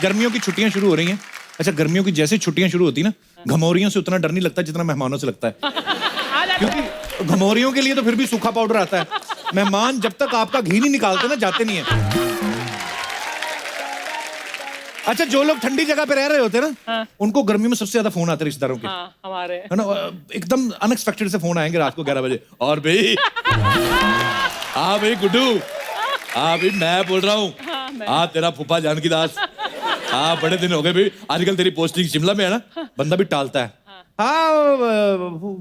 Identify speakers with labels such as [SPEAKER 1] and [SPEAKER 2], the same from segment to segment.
[SPEAKER 1] गर्मियों की छुट्टियां शुरू हो रही हैं। अच्छा, गर्मियों की जैसे छुट्टियां शुरू होती ना, घमौरियों से उतना डर नहीं लगता जितना मेहमानों से लगता है। क्योंकि घमौरियों के लिए तो फिर भी सूखा पाउडर आता है। मेहमान जब तक आपका घी नहीं निकालते ना, जाते नहीं है। अच्छा, जो लोग ठंडी जगह पे रह रहे होते हैं ना, उनको गर्मी में सबसे ज्यादा फोन आते हैं रिश्तेदारों के।
[SPEAKER 2] हमारे
[SPEAKER 1] है ना, एकदम अनएक्सपेक्टेड से फोन आएंगे रात को 11 बजे। और भाई हाँ भाई गुड्डू, हाँ भाई मैं बोल रहा हूँ, हाँ तेरा फूफा जानकी दास, हाँ बड़े दिन हो गए भाई, आजकल तेरी पोस्टिंग शिमला में है ना, बंदा भी टालता है। हाँ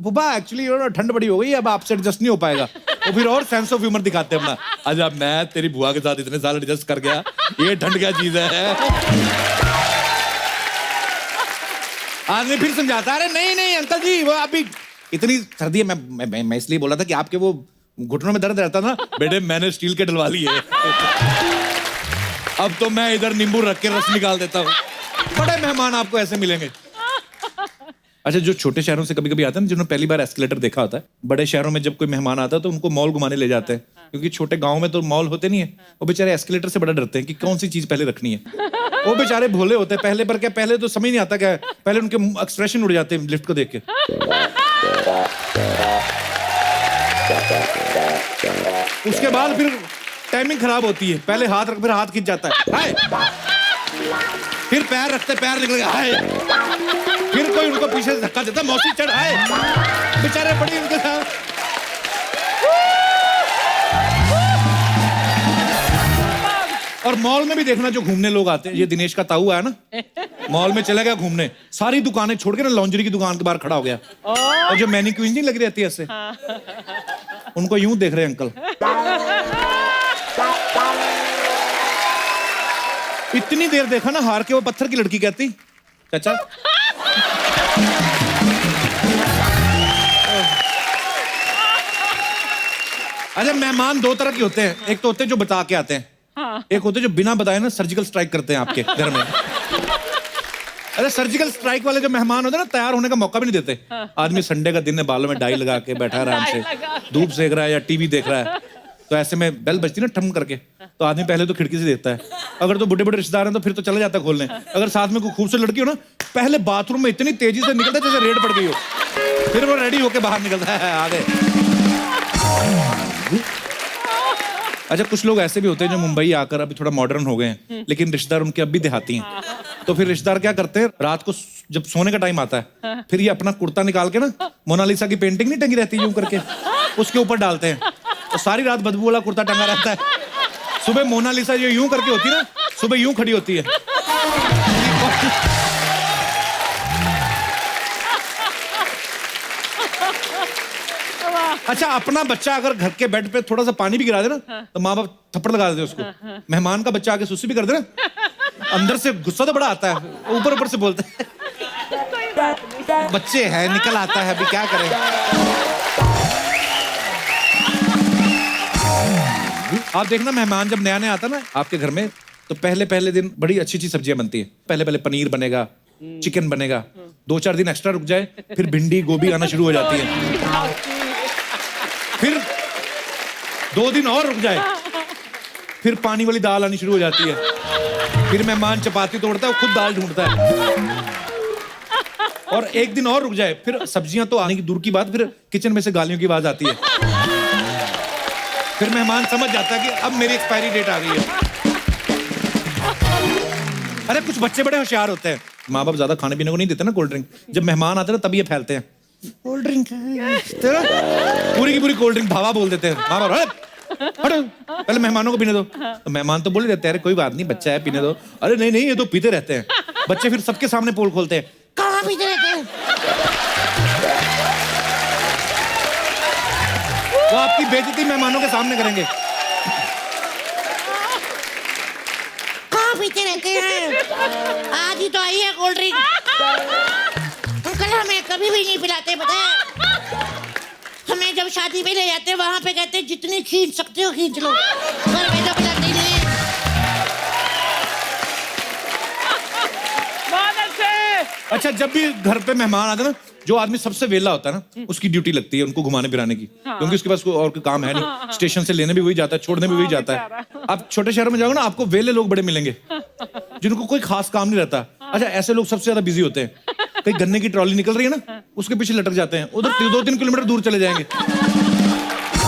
[SPEAKER 1] फूफा एक्चुअली ठंड बड़ी हो गई, अब आपसे एडजस्ट नहीं हो पाएगा। तो फिर और सेंस ऑफ ह्यूमर दिखाते हैं अपना। अच्छा, मैं तेरी बुआ के साथ इतने साल एडजस्ट कर गया, ये ठंड क्या चीज है। आदमी फिर समझाता है, अरे नहीं नहीं अंकल जी, वो अभी इतनी सर्दी है, मैं इसलिए बोला था कि आपके वो घुटनों में दर्द रहता ना, बेटे मैंने स्टील के डलवा लिए। अब तो मैं इधर नींबू रख के रस निकाल देता हूँ। बड़े मेहमान आपको ऐसे मिलेंगे। अच्छा, जो छोटे शहरों से कभी कभी आते हैं ना, जिन्होंने पहली बार एस्केलेटर देखा होता है, बड़े शहरों में जब कोई मेहमान आता है तो उनको मॉल घुमाने ले जाते हैं, क्योंकि छोटे गांव में तो मॉल होते नहीं है। वो बेचारे एस्केलेटर से बड़ा डरते हैं कि कौन सी चीज पहले रखनी है। वो बेचारे भोले होते हैं, पहले पर क्या, पहले तो समझ नहीं आता क्या है, पहले उनके एक्सप्रेशन उड़ जाते हैं लिफ्ट को देख के। उसके बाद फिर टाइमिंग खराब होती है, पहले हाथ रख, फिर हाथ खिंच जाता है, हाय। फिर पैर रखते, पैर निकल गया, हाय। फिर कोई उनको पीछे से धक्का देता, मौसी चढ़, हाय। बेचारे बड़ी उनके साथ। और मॉल में भी देखना, जो घूमने लोग आते हैं, ये दिनेश का ताऊ है ना, मॉल में चला गया घूमने, सारी दुकानें छोड़ के ना लॉन्जरी की दुकान के बाहर खड़ा हो गया। और जो मैनिक्विन नहीं लग रहती ऐसे, उनको यूं देख रहे अंकल। इतनी देर देखा ना, हार के वो पत्थर की लड़की कहती, चाचा अच्छा, मेहमान दो तरह के होते हैं, एक तो होते हैं जो बता के आते हैं, एक होते हैं जो बिना बताए ना सर्जिकल स्ट्राइक करते हैं आपके घर में। अरे सर्जिकल स्ट्राइक वाले जो मेहमान होते हैं ना, तैयार होने का मौका भी नहीं देते। आदमी संडे का दिन है, बालों में डाई लगा के बैठा है आराम से, धूप सेक रहा है या टीवी देख रहा है, तो ऐसे में बेल बजती ना ठम करके, तो आदमी पहले तो खिड़की से देखता है। अगर तो बड़े बड़े रिश्तेदार हैं तो फिर तो चला जाता है खोलने। अगर साथ में कोई खूबसूरत लड़की हो ना, पहले बाथरूम में इतनी तेजी से निकलता है जैसे रेड पड़ गई हो, फिर वो रेडी होके बाहर निकलता है, आ गए। अच्छा, कुछ लोग ऐसे भी होते हैं जो मुंबई आकर अभी थोड़ा मॉडर्न हो गए हैं, लेकिन रिश्तेदार उनके अब भी देहाती हैं। तो फिर रिश्तेदार क्या करते हैं, रात को जब सोने का टाइम आता है, फिर ये अपना कुर्ता निकाल के ना, मोनालिसा की पेंटिंग नहीं टंगी रहती यूं करके, उसके ऊपर डालते हैं, तो सारी रात बदबू वाला कुर्ता टंगा रहता है। सुबह मोनालिसा जो यूं करके होती है ना, सुबह यूं खड़ी होती है। अच्छा, अपना बच्चा अगर घर के बेड पे थोड़ा सा पानी भी गिरा दे ना, तो माँ बाप थप्पड़ लगा देते उसको। मेहमान का बच्चा आके सुस्ती भी कर दे ना, अंदर से गुस्सा तो बड़ा आता है, ऊपर ऊपर से बोलते हैं बच्चे हैं, निकल आता है, अभी क्या करें। आप देखना, मेहमान जब नया नया आता ना आपके घर में, तो पहले पहले दिन बड़ी अच्छी अच्छी सब्जियां बनती है। पहले पहले पनीर बनेगा, चिकन बनेगा, 2-4 दिन एक्स्ट्रा रुक जाए, फिर भिंडी गोभी आना शुरू हो जाती है। फिर 2 दिन और रुक जाए, फिर पानी वाली दाल आनी शुरू हो जाती है। फिर मेहमान चपाती तोड़ता है, खुद दाल ढूंढता है। और 1 दिन और रुक जाए, फिर सब्जियां तो आने की दूर की बात, फिर किचन में से गालियों की आवाज आती है। फिर मेहमान समझ जाता है कि अब मेरी एक्सपायरी डेट आ गई है। अरे कुछ बच्चे बड़े होशियार होते हैं, माँ बाप ज्यादा खाने पीने को नहीं देते ना कोल्ड ड्रिंक, जब मेहमान आते हैं ना तभी ये फैलते हैं, कोल्ड ड्रिंक तेरा, पूरी की पूरी कोल्ड ड्रिंक भावा बोल देते हैं। माँ बाप हटो, पहले मेहमानों को पीने दो। तो मेहमान तो बोल देते हैं, अरे कोई बात नहीं, बच्चा है, पीने दो। अरे नहीं नहीं, ये तो पीते रहते हैं। बच्चे फिर सबके सामने पोल खोलते हैं, कहाँ पीते रहते हैं। वो आपकी बेइज्जती मेहमानों के सामने करेंगे।
[SPEAKER 3] कहाँ पीते रहते हैं, आज ही तो आई है कोल्ड ड्रिंक। अंकल हमें कभी भी नहीं पिलाते, पता है। हमें जब शादी में ले जाते वहां पे कहते जितनी खींच सकते हो खींच लो, घर में तो पिलाते नहीं।
[SPEAKER 2] बहुत अच्छे।
[SPEAKER 1] अच्छा, जब भी घर पे मेहमान आते हैं ना, जो आदमी सबसे वेला होता है ना, उसकी ड्यूटी लगती है उनको घुमाने फिराने की, क्योंकि उसके पास कोई और कोई काम है नहीं। स्टेशन से लेने भी वही जाता है, छोड़ने भी वही जाता है। आप छोटे शहरों में जाओगे ना, आपको वेले लोग बड़े मिलेंगे जिनको कोई खास काम नहीं रहता। अच्छा, ऐसे लोग सबसे ज्यादा बिजी होते हैं। कहीं गन्ने की ट्रॉली निकल रही है ना, उसके पीछे लटक जाते हैं, उधर 2-3 किलोमीटर दूर चले जाएंगे।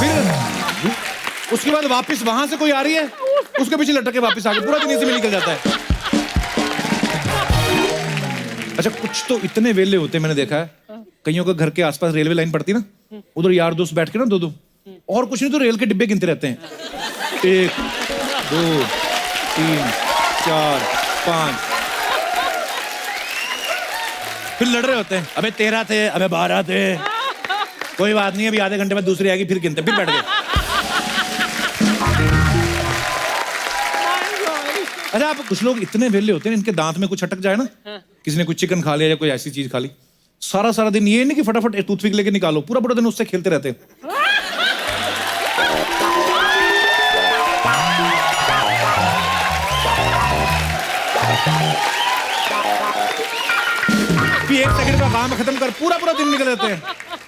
[SPEAKER 1] फिर उसके बाद वापस वहां से कोई आ रही है, उसके पीछे लटक के वापस आके पूरा दिन इसी में निकल जाता है। अच्छा, कुछ तो इतने वेले होते हैं, मैंने देखा है कईयों के घर के आसपास रेलवे लाइन पड़ती है ना, उधर यार दोस्त बैठ के ना दो और कुछ नहीं तो रेल के डिब्बे गिनते रहते हैं। 1 2 3 4 5, फिर लड़ रहे होते हैं। अबे 13 थे, अबे 12 थे, कोई बात नहीं, अभी आधे घंटे में दूसरी आएगी, फिर गिनते, फिर बैठ गए। अच्छा, आप कुछ लोग इतने वेले होते हैं, इनके दांत में कुछ अटक जाए ना, किसी ने कुछ चिकन खा लिया या कोई ऐसी चीज खा ली, सारा दिन ये नहीं कि फटाफट एक टूथपिक लेके निकालो, पूरा दिन उससे खेलते रहते हैं। फिर 1 सेकंड में काम खत्म कर पूरा दिन निकल जाते हैं,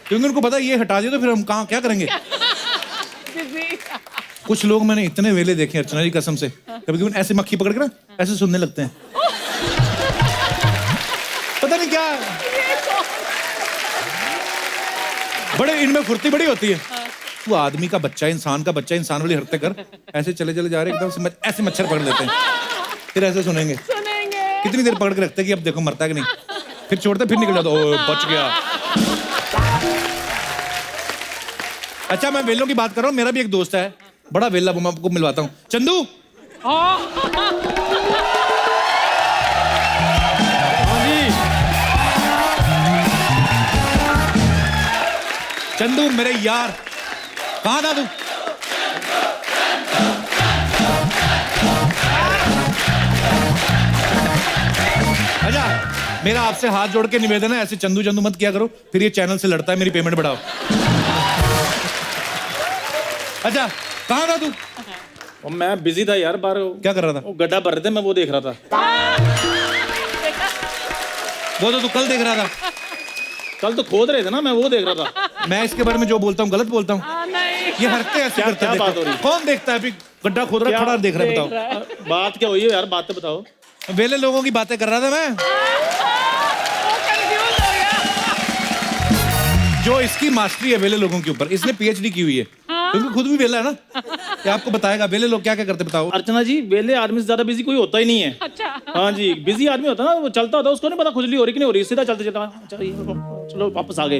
[SPEAKER 1] क्योंकि उनको पता है ये हटा दिया तो फिर हम कहाँ क्या करेंगे। कुछ लोग मैंने इतने वेले देखे अर्चना जी कसम से, कभी ऐसे मक्खी पकड़ के ना ऐसे सुनने लगते हैं, पता नहीं क्या, बड़े इनमें फुर्ती बड़ी होती है। तू आदमी का बच्चा, इंसान का बच्चा, इंसान वाली हरकतें कर, ऐसे चले जा रहे एकदम से ऐसे मच्छर पकड़ लेते हैं, फिर ऐसे सुनेंगे कितनी देर पकड़ के रखते हैं कि अब देखो मरता है कि नहीं, फिर छोड़ते फिर निकल जाता, ओ बच गया। अच्छा, मैं वेलों की बात कर रहा हूँ, मेरा भी एक दोस्त है बड़ा वेला, वो मैं आपको मिलवाता हूँ। चंदू, चंदू मेरे यार, कहाँ था तू? अच्छा, मेरा आपसे हाथ जोड़ के निवेदन है, ऐसे चंदू मत किया करो, फिर ये चैनल से लड़ता है, मेरी पेमेंट बढ़ाओ। अच्छा, कहाँ था तू?
[SPEAKER 2] और मैं बिजी था यार, बाहर
[SPEAKER 1] क्या कर रहा था?
[SPEAKER 2] वो गड्ढा भर रहे थे, मैं वो देख रहा था।
[SPEAKER 1] वो तो तू कल देख रहा था।
[SPEAKER 2] कल तो खोद रहे थे ना, मैं वो देख रहा था।
[SPEAKER 1] मैं इसके बारे में जो बोलता हूँ गलत बोलता हूँ? ये हरकतें ऐसे करते हैं।
[SPEAKER 2] क्या बात हो रही है?
[SPEAKER 1] कौन देखता है? अभी गड्ढा खोद रहा, खड़ा देख रहा है, बताओ
[SPEAKER 2] बात क्या हुई है यार, बात तो बताओ।
[SPEAKER 1] वेले लोगों की बातें कर रहा था मैं। जो इसकी मास्टरी है वेले लोगों के ऊपर, इसने पीएचडी की हुई है, क्योंकि खुद भी वेला है ना, ये आपको बताएगा वेले लोग क्या क्या करते, बताओ।
[SPEAKER 2] अर्चना जी, वेले आदमी से ज्यादा बिजी कोई होता ही नहीं है।
[SPEAKER 4] अच्छा।
[SPEAKER 2] हाँ जी, बिजी आदमी होता है ना, वो चलता होता है, उसको नहीं पता खुजली हो रही कि नहीं हो रही, सीधा चलते चलो वापस आ गए।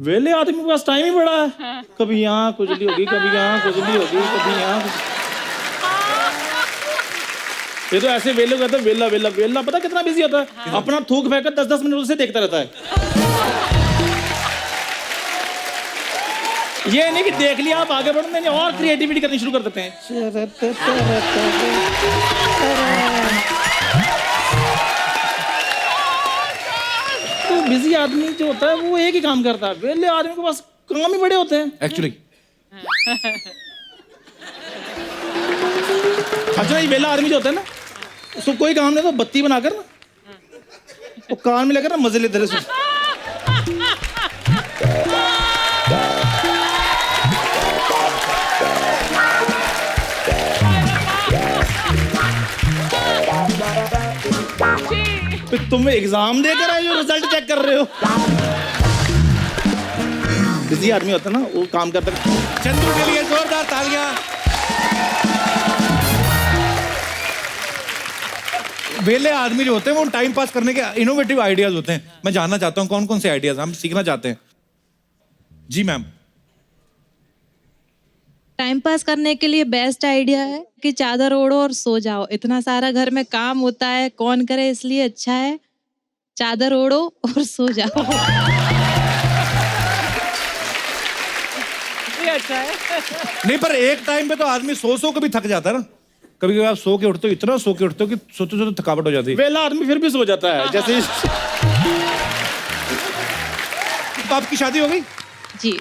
[SPEAKER 2] वेले आदमी के पास टाइम ही बड़ा है, कभी यहाँ खुजली होगी, कभी यहाँ खुजली होगी, कभी यहाँ। ये तो ऐसे वेले कहते हैं, वेला वेला वेला, पता कितना बिजी होता है, अपना थूक फेंक कर 10-10 मिनट उसे देखता रहता है। ये नहीं कि देख लिया आप आगे बढ़ो, नहीं और क्रिएटिविटी करनी शुरू कर देते हैं। तो बिजी आदमी जो होता है वो एक ही काम करता है, वेले आदमी के पास काम ही बड़े होते हैं
[SPEAKER 1] एक्चुअली।
[SPEAKER 2] अच्छा, ये वेला आदमी जो होता है ना, उसको कोई काम नहीं, तो बत्ती बनाकर ना वो कान में लेकर ना मजे लेते रहे। तुम एग्जाम देकर आए हो, रिजल्ट चेक कर रहे हो। बिजी आदमी होता है ना, वो काम करता है।
[SPEAKER 1] चंदू के लिए जोरदार तालियां। वेले आदमी जो होते हैं वो टाइम पास करने के इनोवेटिव आइडियाज होते हैं। मैं जानना चाहता हूँ कौन कौन से आइडियाज हम सीखना चाहते हैं। जी मैम।
[SPEAKER 5] टाइम पास करने के लिए बेस्ट आइडिया है कि चादर ओढ़ो और सो जाओ। इतना सारा घर में काम होता है, कौन करे, इसलिए अच्छा है चादर ओढ़ो और सो जाओ।
[SPEAKER 4] ये अच्छा है।
[SPEAKER 1] नहीं, पर एक टाइम पे तो आदमी सो के भी थक जाता है ना। कभी कभी आप सो के उठते हो, इतना सो के उठते हो कि सोते सोते थकावट हो जाती है।
[SPEAKER 2] वेला आदमी फिर भी सो जाता है जैसे।
[SPEAKER 1] तो आपकी शादी हो गई?
[SPEAKER 5] जी।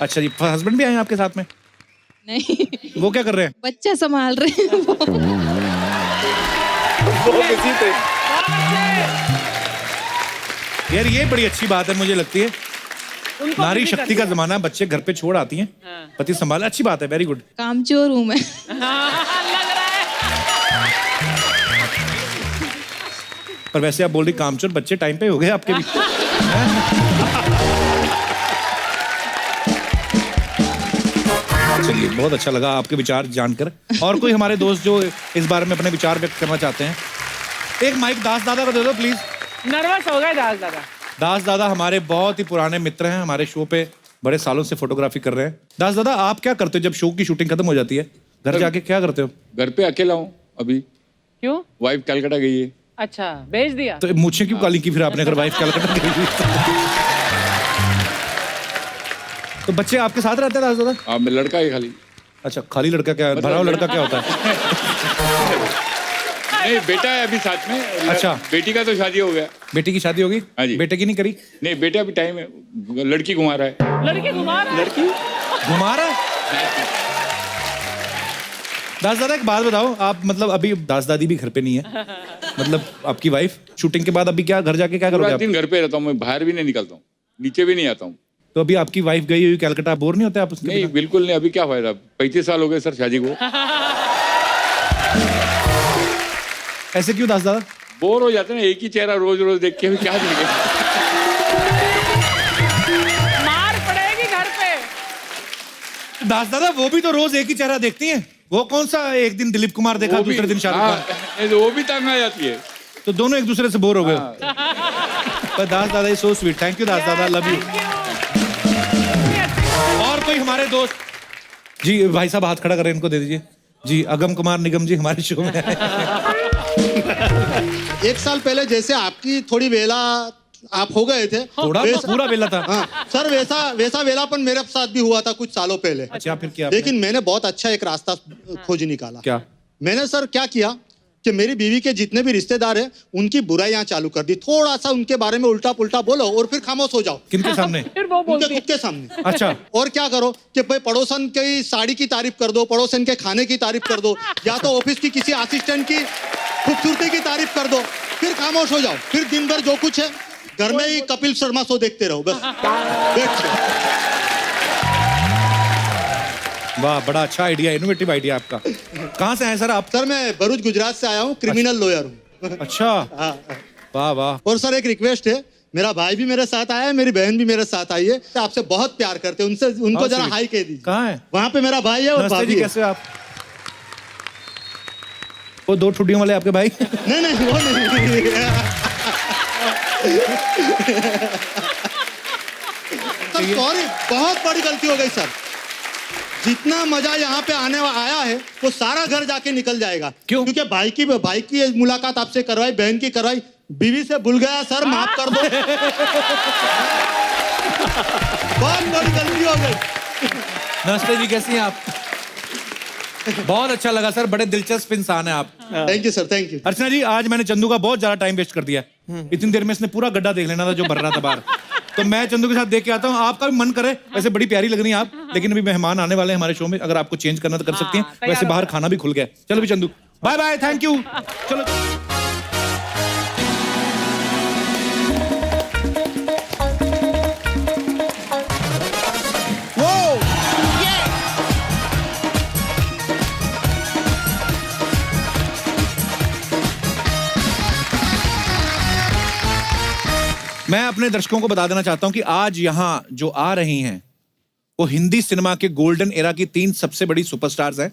[SPEAKER 1] अच्छा जी, हस्बैंड भी आए हैं आपके साथ में?
[SPEAKER 5] नहीं।
[SPEAKER 1] वो क्या कर रहे हैं?
[SPEAKER 5] बच्चा संभाल रहे हैं वो।
[SPEAKER 2] बिजी थे।
[SPEAKER 1] यार ये बड़ी अच्छी बात है, मुझे लगती है नारी शक्ति का जमाना है, बच्चे घर पे छोड़ आती हैं, पति संभाला, अच्छी बात है, वेरी गुड।
[SPEAKER 5] कामचोर हूँ मैं।
[SPEAKER 4] लग रहा है।
[SPEAKER 1] पर वैसे आप बोल रही कामचोर, बच्चे टाइम पे हो गए आपके भी। चलिए, बहुत अच्छा लगा आपके विचार जानकर। और कोई हमारे दोस्त जो इस बारे में अपने विचार व्यक्त करना चाहते हैं? एक माइक दास दादा को दे दो प्लीज।
[SPEAKER 4] नर्वस हो गए दास दादा।
[SPEAKER 1] दास दादा हमारे बहुत ही पुराने मित्र हैं, हमारे शो पे बड़े सालों से फोटोग्राफी कर रहे हैं। दास दादा, आप क्या करते हो जब शो की शूटिंग खत्म हो जाती है? घर जाके क्या करते हो?
[SPEAKER 6] घर पे अकेला हूँ अभी।
[SPEAKER 4] क्यों?
[SPEAKER 6] वाइफ कलकत्ता गई है।
[SPEAKER 4] अच्छा, भेज दिया।
[SPEAKER 1] तो मूछें क्यों काली की फिर आपने, अगर वाइफ कलकत्ता गई हुई? तो बच्चे आपके साथ रहते हैं दास दादा?
[SPEAKER 6] हाँ, मैं लड़का है खाली।
[SPEAKER 1] अच्छा, खाली लड़का क्या है? भरा हुआ लड़का क्या होता है?
[SPEAKER 6] नहीं, बेटा है अभी साथ में।
[SPEAKER 1] अच्छा।
[SPEAKER 6] बेटी का तो शादी हो गया।
[SPEAKER 1] बेटी की शादी होगी?
[SPEAKER 6] हाँ जी।
[SPEAKER 1] बेटे की नहीं करी?
[SPEAKER 6] नहीं, बेटे अभी टाइम है, लड़की घुमा रहा है।
[SPEAKER 4] लड़की घुमा रहा है।
[SPEAKER 6] लड़की
[SPEAKER 1] घुमा रहा है? दास दादा एक बात बताओ, आप मतलब अभी दास दादी भी घर पे नहीं है, मतलब आपकी वाइफ शूटिंग के बाद अभी क्या घर जाके क्या
[SPEAKER 6] पूरा
[SPEAKER 1] करोगे?
[SPEAKER 6] दिन घर पे रहता हूँ मैं, बाहर भी नहीं निकलता हूँ, नीचे भी नहीं आता हूँ।
[SPEAKER 1] तो अभी आपकी वाइफ गई हुई कलकत्ता, बोर नहीं होते आप उसके
[SPEAKER 6] नहीं,
[SPEAKER 1] बिना?
[SPEAKER 6] बिल्कुल नहीं। अभी क्या फायदा, 35 साल हो गए सर शादी को।
[SPEAKER 1] ऐसे क्यों दास दादा?
[SPEAKER 6] बोर हो जाते ना, एक ही चेहरा रोज रोज देख के, अभी क्या देखें।
[SPEAKER 4] मार पड़ेगी घर पे।
[SPEAKER 1] दास दादा, वो भी तो रोज एक ही चेहरा देखती हैं। वो कौन सा एक दिन दिलीप कुमार देखा,
[SPEAKER 6] वो भी-
[SPEAKER 1] दूसरे दिन शाहरुख खान?
[SPEAKER 6] हाँ, वो भी तंग आ जाती है।
[SPEAKER 1] तो दोनों एक दूसरे से बोर हो गए।
[SPEAKER 6] हाँ।
[SPEAKER 1] पर Das Dada is so sweet, thank you Das Dada, love you. और कोई हमारे दोस्त? जी भाई साहब हाथ खड़ा करें, इनको दे दीजिए जी। अगम कुमार निगम जी हमारे शो में
[SPEAKER 7] एक साल पहले जैसे आपकी थोड़ी वेला आप हो गए थे,
[SPEAKER 1] थोड़ा पूरा वेला था।
[SPEAKER 7] हाँ सर, वैसा वेलापन मेरे साथ भी हुआ था कुछ सालों पहले।
[SPEAKER 1] अच्छा, फिर क्या आपने?
[SPEAKER 7] लेकिन मैंने बहुत अच्छा एक रास्ता खोज निकाला।
[SPEAKER 1] क्या?
[SPEAKER 7] मैंने सर क्या किया कि मेरी बीवी के जितने भी रिश्तेदार हैं उनकी बुराइयां चालू कर दी। थोड़ा सा उनके बारे में उल्टा पुल्टा बोलो और फिर खामोश हो जाओ।
[SPEAKER 1] किनके सामने?
[SPEAKER 4] फिर वो
[SPEAKER 7] उनके
[SPEAKER 4] बोलती
[SPEAKER 7] खुद के सामने।
[SPEAKER 1] अच्छा,
[SPEAKER 7] और क्या करो कि भाई पड़ोसन की साड़ी की तारीफ कर दो, पड़ोसन के खाने की तारीफ कर दो, या तो ऑफिस की किसी असिस्टेंट की खूबसूरती की तारीफ कर दो, फिर खामोश हो जाओ। फिर दिन भर जो कुछ है घर में ही कपिल शर्मा शो देखते रहो बस, बैठ के।
[SPEAKER 1] वाह, बड़ा अच्छा आइडिया, इनोवेटिव आइडिया आपका। कहाँ से आए सर आप?
[SPEAKER 7] सर मैं भरूच गुजरात से आया हूँ, क्रिमिनल लॉयर हूँ।
[SPEAKER 1] अच्छा, वाह वाह।
[SPEAKER 7] और सर एक रिक्वेस्ट है, मेरा भाई भी मेरे साथ आया है, मेरी बहन भी मेरे साथ आई है, आपसे बहुत प्यार करते हैं, उनको जरा हाई कह दीजिए।
[SPEAKER 1] कहाँ है?
[SPEAKER 7] वहाँ पे मेरा भाई है और
[SPEAKER 1] नमस्ते जी,
[SPEAKER 7] भाभी है।
[SPEAKER 1] कैसे हो आप? वो दो ठुड्डियों वाले आपके भाई?
[SPEAKER 7] नहीं वो नहीं। सर सॉरी, बहुत बड़ी गलती हो गई सर। जितना मजा यहाँ पे आया है वो सारा घर जाके निकल जाएगा।
[SPEAKER 1] क्यों?
[SPEAKER 7] क्योंकि भाई की मुलाकात आपसे करवाई, बहन की करवाई, बीवी से भूल गया सर, माफ कर दो। बहुत बड़ी गलती हो गई।
[SPEAKER 1] नमस्ते जी, कैसी हैं आप? बहुत अच्छा लगा सर, बड़े दिलचस्प इंसान है आप।
[SPEAKER 7] Thank you sir, thank you.
[SPEAKER 1] Archana ji, आज मैंने चंदू का बहुत ज्यादा टाइम वेस्ट कर दिया। इतनी देर में इसने पूरा गड्ढा देख लेना था जो भर रहा था बाहर। तो मैं चंदू के साथ देख के आता हूँ। आपका भी मन करे, वैसे बड़ी प्यारी लग रही हैं आप, लेकिन अभी मेहमान आने वाले हैं हमारे शो में, अगर आपको चेंज करना तो कर सकती हैं।
[SPEAKER 4] तैयार
[SPEAKER 1] वैसे
[SPEAKER 4] हो
[SPEAKER 1] बाहर खाना भी खुल गया। चलो भी Chandu, bye bye, thank you. चलो। मैं अपने दर्शकों को बता देना चाहता हूं कि आज यहां जो आ रही हैं वो हिंदी सिनेमा के गोल्डन एरा की 3 सबसे बड़ी सुपरस्टार्स हैं,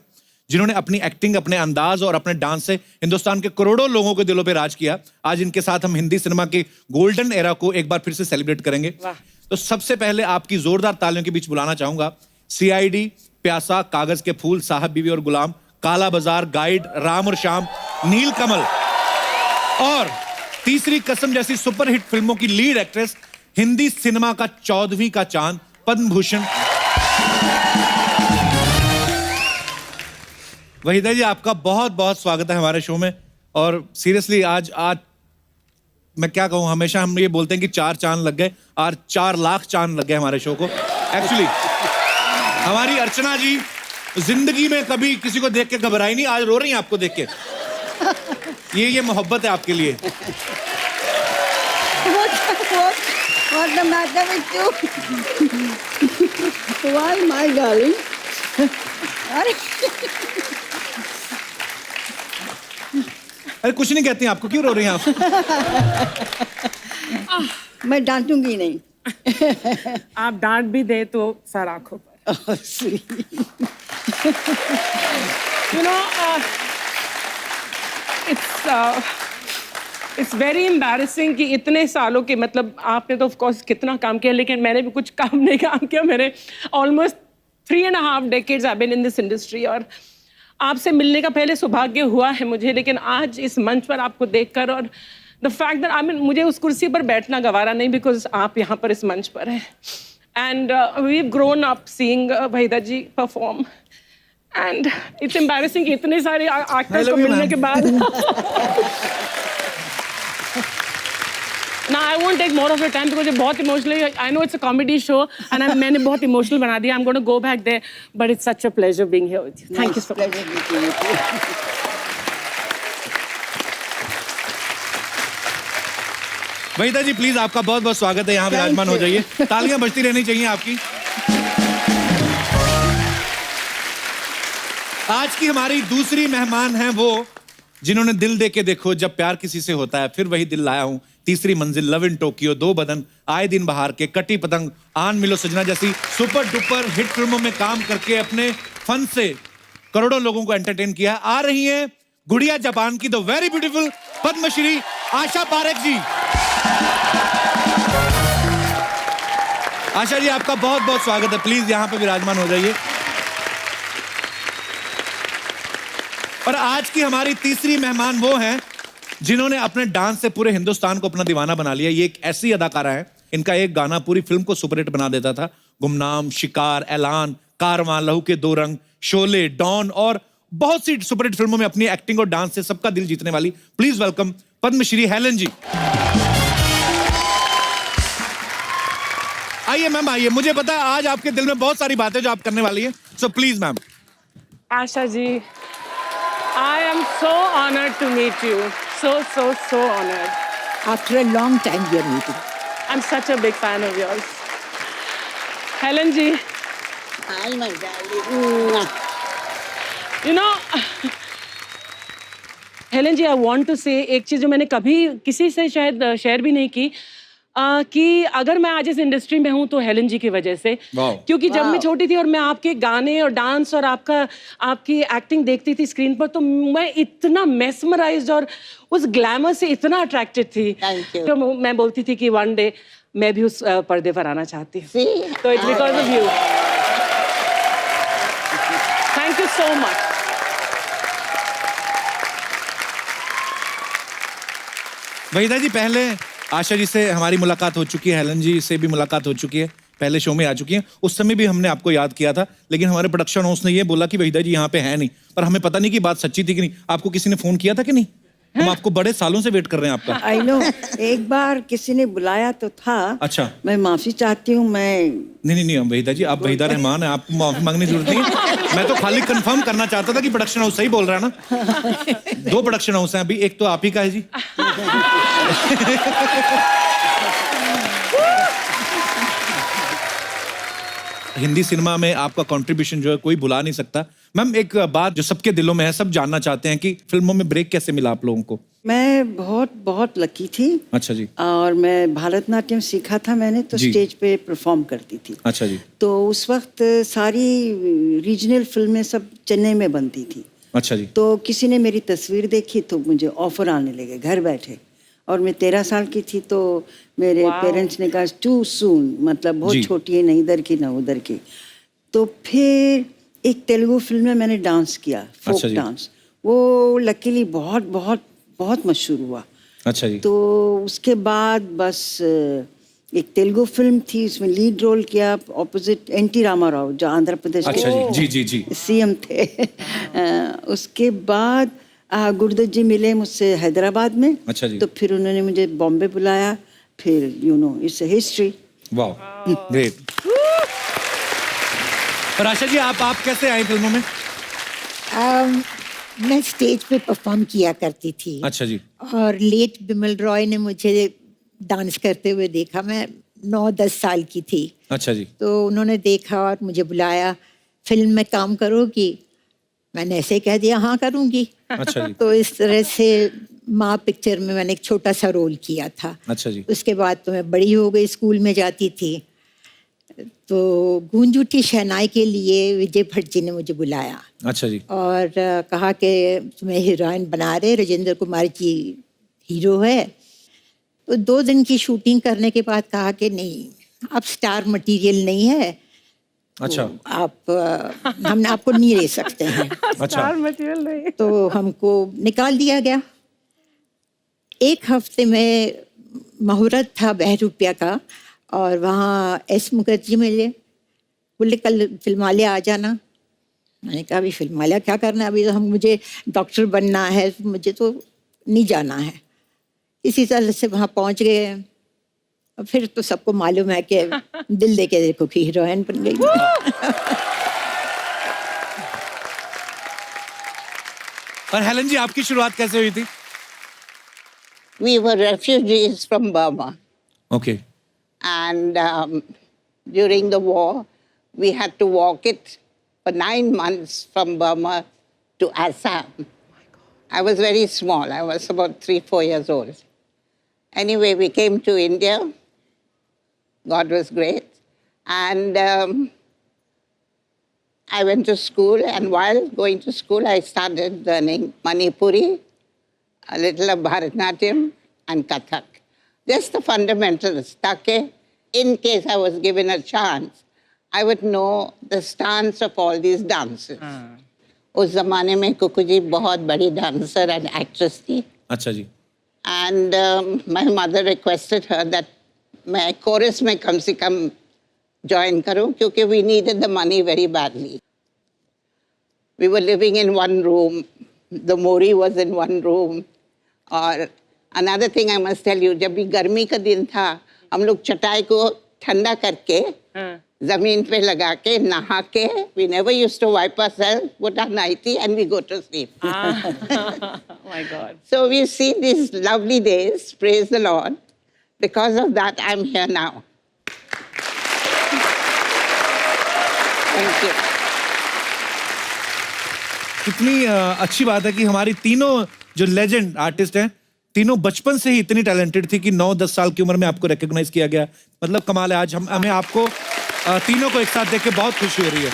[SPEAKER 1] जिन्होंने अपनी एक्टिंग, अपने अंदाज और अपने डांस से हिंदुस्तान के करोड़ों लोगों के दिलों पे राज किया। आज इनके साथ हम हिंदी सिनेमा के गोल्डन एरा को एक बार फिर से सेलिब्रेट करेंगे। तो सबसे पहले आपकी जोरदार तालियों के बीच बुलाना चाहूंगा CID, प्यासा, कागज के फूल, साहब बीवी और गुलाम, काला बाजार, गाइड, राम और श्याम, नील कमल और तीसरी कसम जैसी सुपरहिट फिल्मों की लीड एक्ट्रेस, हिंदी सिनेमा का 14वीं का चांद, पद्म भूषण वहीदा जी, आपका बहुत बहुत स्वागत है हमारे शो में। और सीरियसली आज मैं क्या कहूं, हमेशा हम ये बोलते हैं कि 4 चांद लग गए, आज 4 लाख चांद लग गए हमारे शो को। एक्चुअली हमारी अर्चना जी जिंदगी में कभी किसी को देख के घबराई नहीं, आज रो रही हैं आपको देख के। ये मोहब्बत है आपके लिए।
[SPEAKER 8] What's the matter with you? Why, my darling? अरे
[SPEAKER 1] अरे कुछ नहीं कहती आपको, क्यों रो रही हैं आप?
[SPEAKER 8] मैं डांटूंगी नहीं।
[SPEAKER 4] आप डांट भी दे तो सर आंखों पर।
[SPEAKER 8] Oh, sweet.
[SPEAKER 4] You know, it's very embarrassing कि इतने सालों के, मतलब आपने तो of course कितना काम किया, लेकिन मैंने भी कुछ काम नहीं काम किया। मैंने almost 3.5 decades I've been in this industry, और आपसे मिलने का पहले सौभाग्य हुआ है मुझे, लेकिन आज इस मंच पर आपको देखकर और the fact that I mean मुझे उस कुर्सी पर बैठना गवारा नहीं, because आप यहाँ पर इस मंच पर हैं। And we've grown up seeing Vahida ji perform, and it's embarrassing कि इतने सारे actors को मिलने के बाद। Now I won't take more of your time because ये बहुत emotionally, I know it's a comedy show and मैंने बहुत emotional बना दिया। I'm going to go back there, but it's such a pleasure being here with you. Thank you so much.
[SPEAKER 8] Pleasure meeting with you.
[SPEAKER 1] Waheeda ji please, आपका बहुत बहुत स्वागत है, यहाँ विराजमान हो जाइए। तालियां बजती रहनी चाहिए आपकी। आज की हमारी दूसरी मेहमान है वो जिन्होंने दिल दे के देखो, जब प्यार किसी से होता है, फिर वही दिल लाया हूं, तीसरी मंजिल, लव इन टोक्यो, दो बदन, आए दिन बहार के, कटी पतंग, आन मिलो सजना जैसी सुपर डुपर हिट फिल्मों में काम करके अपने फन से करोड़ों लोगों को एंटरटेन किया। आ रही हैं गुड़िया जापान की the very beautiful Padmashri Asha Parekh जी। आशा जी आपका बहुत बहुत स्वागत है, प्लीज यहाँ पे विराजमान हो जाइए। और आज की हमारी तीसरी मेहमान वो हैं जिन्होंने अपने डांस से पूरे हिंदुस्तान को अपना दीवाना बना लिया। ये एक ऐसी अदाकारा है, इनका एक गाना पूरी फिल्म को सुपरहिट बना देता था। गुमनाम, शिकार, ऐलान, कारवां, लहू के दो रंग, शोले, डॉन और बहुत सी सुपरहिट फिल्मों में अपनी एक्टिंग और डांस से सबका दिल जीतने वाली प्लीज वेलकम पद्मश्री हेलन जी। आइए मैम, आइए। मुझे पता है आज आपके दिल में बहुत सारी बातें जो आप करने वाली हैं, so please ma'am.
[SPEAKER 4] Asha ji, I am so honored to meet you. So honored.
[SPEAKER 8] After a long time we are meeting.
[SPEAKER 4] I'm such a big fan of yours. Helen ji,
[SPEAKER 8] Hi, my darling.
[SPEAKER 4] you know, Helen ji, I want to say एक चीज जो मैंने कभी किसी से शायद share भी नहीं की, कि अगर मैं आज इस इंडस्ट्री में हूं तो हेलन जी की वजह से। क्योंकि जब मैं छोटी थी और मैं आपके गाने और डांस और आपकी एक्टिंग देखती थी स्क्रीन पर, तो मैं इतना मेस्मराइज्ड और उस ग्लैमर से इतना अट्रैक्टेड थी।
[SPEAKER 8] Thank you.
[SPEAKER 4] तो मैं बोलती थी कि वन डे मैं भी उस पर्दे पर आना चाहती हूँ। तो it's because of you. Thank you so much.
[SPEAKER 1] Waheeda ji, पहले आशा जी से हमारी मुलाकात हो चुकी है, हेलन जी से भी मुलाकात हो चुकी है, पहले शो में आ चुकी हैं। उस समय भी हमने आपको याद किया था, लेकिन हमारे प्रोडक्शन हाउस ने ये बोला कि वहीदा जी यहाँ पे है नहीं, पर हमें पता नहीं कि बात सच्ची थी कि नहीं। आपको किसी ने फोन किया था कि नहीं? हम आपको बड़े सालों से वेट कर रहे हैं आपका।
[SPEAKER 8] I know. एक बार किसी ने बुलाया तो था।
[SPEAKER 1] अच्छा।
[SPEAKER 8] मैं माफी चाहती हूँ।
[SPEAKER 1] नहीं वहीदा जी, आप वहीदा रहमान है, आपको माफी मांगने की जरूरत नहीं है। मैं तो खाली कंफर्म करना चाहता था कि प्रोडक्शन हाउस सही बोल रहा है ना। 2 प्रोडक्शन हाउस हैं अभी, एक तो आप ही का है जी। हिंदी सिनेमा में आपका कंट्रीब्यूशन जो है कोई भुला नहीं सकता। मैम, एक बात जो सबके दिलों में है, सब जानना चाहते हैं कि फिल्मों में ब्रेक कैसे मिला आप लोगों को?
[SPEAKER 8] मैं बहुत लकी थी।
[SPEAKER 1] अच्छा जी।
[SPEAKER 8] और मैं भारतनाट्यम सीखा था मैंने, तो स्टेज पे परफॉर्म करती थी।
[SPEAKER 1] अच्छा जी।
[SPEAKER 8] तो उस वक्त सारी रीजनल फिल्में सब चेन्नई में बनती थी।
[SPEAKER 1] अच्छा जी।
[SPEAKER 8] तो किसी ने मेरी तस्वीर देखी तो मुझे ऑफर आने लगे घर बैठे, और मैं 13 साल की थी। तो मेरे पेरेंट्स ने कहा टू सून, मतलब बहुत छोटी है, ना इधर की ना उधर की। तो फिर एक तेलुगु फिल्म में मैंने डांस किया, फोक डांस। वो लकीली बहुत मशहूर हुआ।
[SPEAKER 1] अच्छा जी।
[SPEAKER 8] तो उसके बाद बस एक तेलुगु फिल्म थी, उसमें लीड रोल किया ऑपोजिट एनटी रामाराव, जो आंध्र प्रदेश के
[SPEAKER 1] जी
[SPEAKER 8] सीएम थे। उसके बाद गुरुदत्त जी मिले मुझसे हैदराबाद में।
[SPEAKER 1] अच्छा जी।
[SPEAKER 8] तो फिर उन्होंने मुझे बॉम्बे बुलाया, फिर इट्स हिस्ट्री।
[SPEAKER 1] वाह, ग्रेट। और आशा जी, आप कैसे आई फिल्मों में?
[SPEAKER 9] मैं स्टेज पे परफॉर्म किया करती थी।
[SPEAKER 1] अच्छा जी।
[SPEAKER 9] और लेट बिमल रॉय ने मुझे डांस करते हुए देखा। मैं 9-10 साल की थी।
[SPEAKER 1] अच्छा जी।
[SPEAKER 9] तो उन्होंने देखा और मुझे बुलाया, फिल्म में काम करोगी? मैंने ऐसे ही कह दिया हाँ करूँगी।
[SPEAKER 1] अच्छा जी।
[SPEAKER 9] तो इस तरह से माँ पिक्चर में मैंने एक छोटा सा रोल किया था।
[SPEAKER 1] अच्छा जी।
[SPEAKER 9] उसके बाद तो मैं बड़ी हो गई, स्कूल में जाती थी। तो गूंज उठी शहनाई के लिए विजय भट्ट जी ने मुझे बुलाया
[SPEAKER 1] अच्छा जी।
[SPEAKER 9] और कहा कि तुम्हें हीरोइन बना रहे, राजेंद्र कुमार जी हीरो है। तो 2 दिन की शूटिंग करने के बाद कहा कि नहीं, आप स्टार मटेरियल नहीं है,
[SPEAKER 1] अच्छा।
[SPEAKER 9] तो आप हम आपको नहीं ले सकते हैं।
[SPEAKER 1] अच्छा।
[SPEAKER 4] स्टार मटेरियल नहीं।
[SPEAKER 9] तो हमको निकाल दिया गया। 1 हफ्ते में मुहूर्त था बहरूपिया का और वहाँ एस मुखर्जी मिले, बोले कल फिल्मालय आ जाना। मैंने कहा अभी फिल्मालय क्या करना है, अभी तो मुझे डॉक्टर बनना है, मुझे तो नहीं जाना है। इसी तरह से वहाँ पहुँच गए और फिर तो सबको मालूम है कि दिल दे के देखो कि हीरोइन बन गई।
[SPEAKER 1] और हेलन जी आपकी शुरुआत कैसे हुई थी?
[SPEAKER 10] We were refugees from Burma.
[SPEAKER 1] Okay.
[SPEAKER 10] And during the war, we had to walk it for 9 months from Burma to Assam. I was very small. I was about 3-4 years old. Anyway, we came to India. God was great. And I went to school. And while going to school, I started learning Manipuri, a little of Bharatanatyam and Kathak. Just the fundamentals. Take, in case I was given a chance, I would know the stance of all these dances. उस ज़माने में कुकू जी बहुत बड़ी dancer and actress थी.
[SPEAKER 1] अच्छा जी।
[SPEAKER 10] And my mother requested her that मैं chorus में कम से कम join करूं क्योंकि we needed the money very badly. We were living in one room. The Mori was in one room. और another thing I must tell you, जब भी गर्मी का दिन था, हम लोग चटाई को ठंडा करके जमीन पे लगा के नहा के, we never used to wipe ourselves, put our nightie and we go to sleep.
[SPEAKER 4] Oh my God.
[SPEAKER 10] So we've seen these lovely days, praise the Lord. Because of that, I'm here now. Thank you.
[SPEAKER 1] कितनी अच्छी बात है कि हमारी तीनों जो legend artist हैं, तीनों बचपन से ही इतनी टैलेंटेड थी कि 9-10 साल की उम्र में आपको रिकॉग्नाइज किया गया। मतलब कमाल है। आज हमें आपको तीनों को एक साथ देख के बहुत खुशी हो रही है।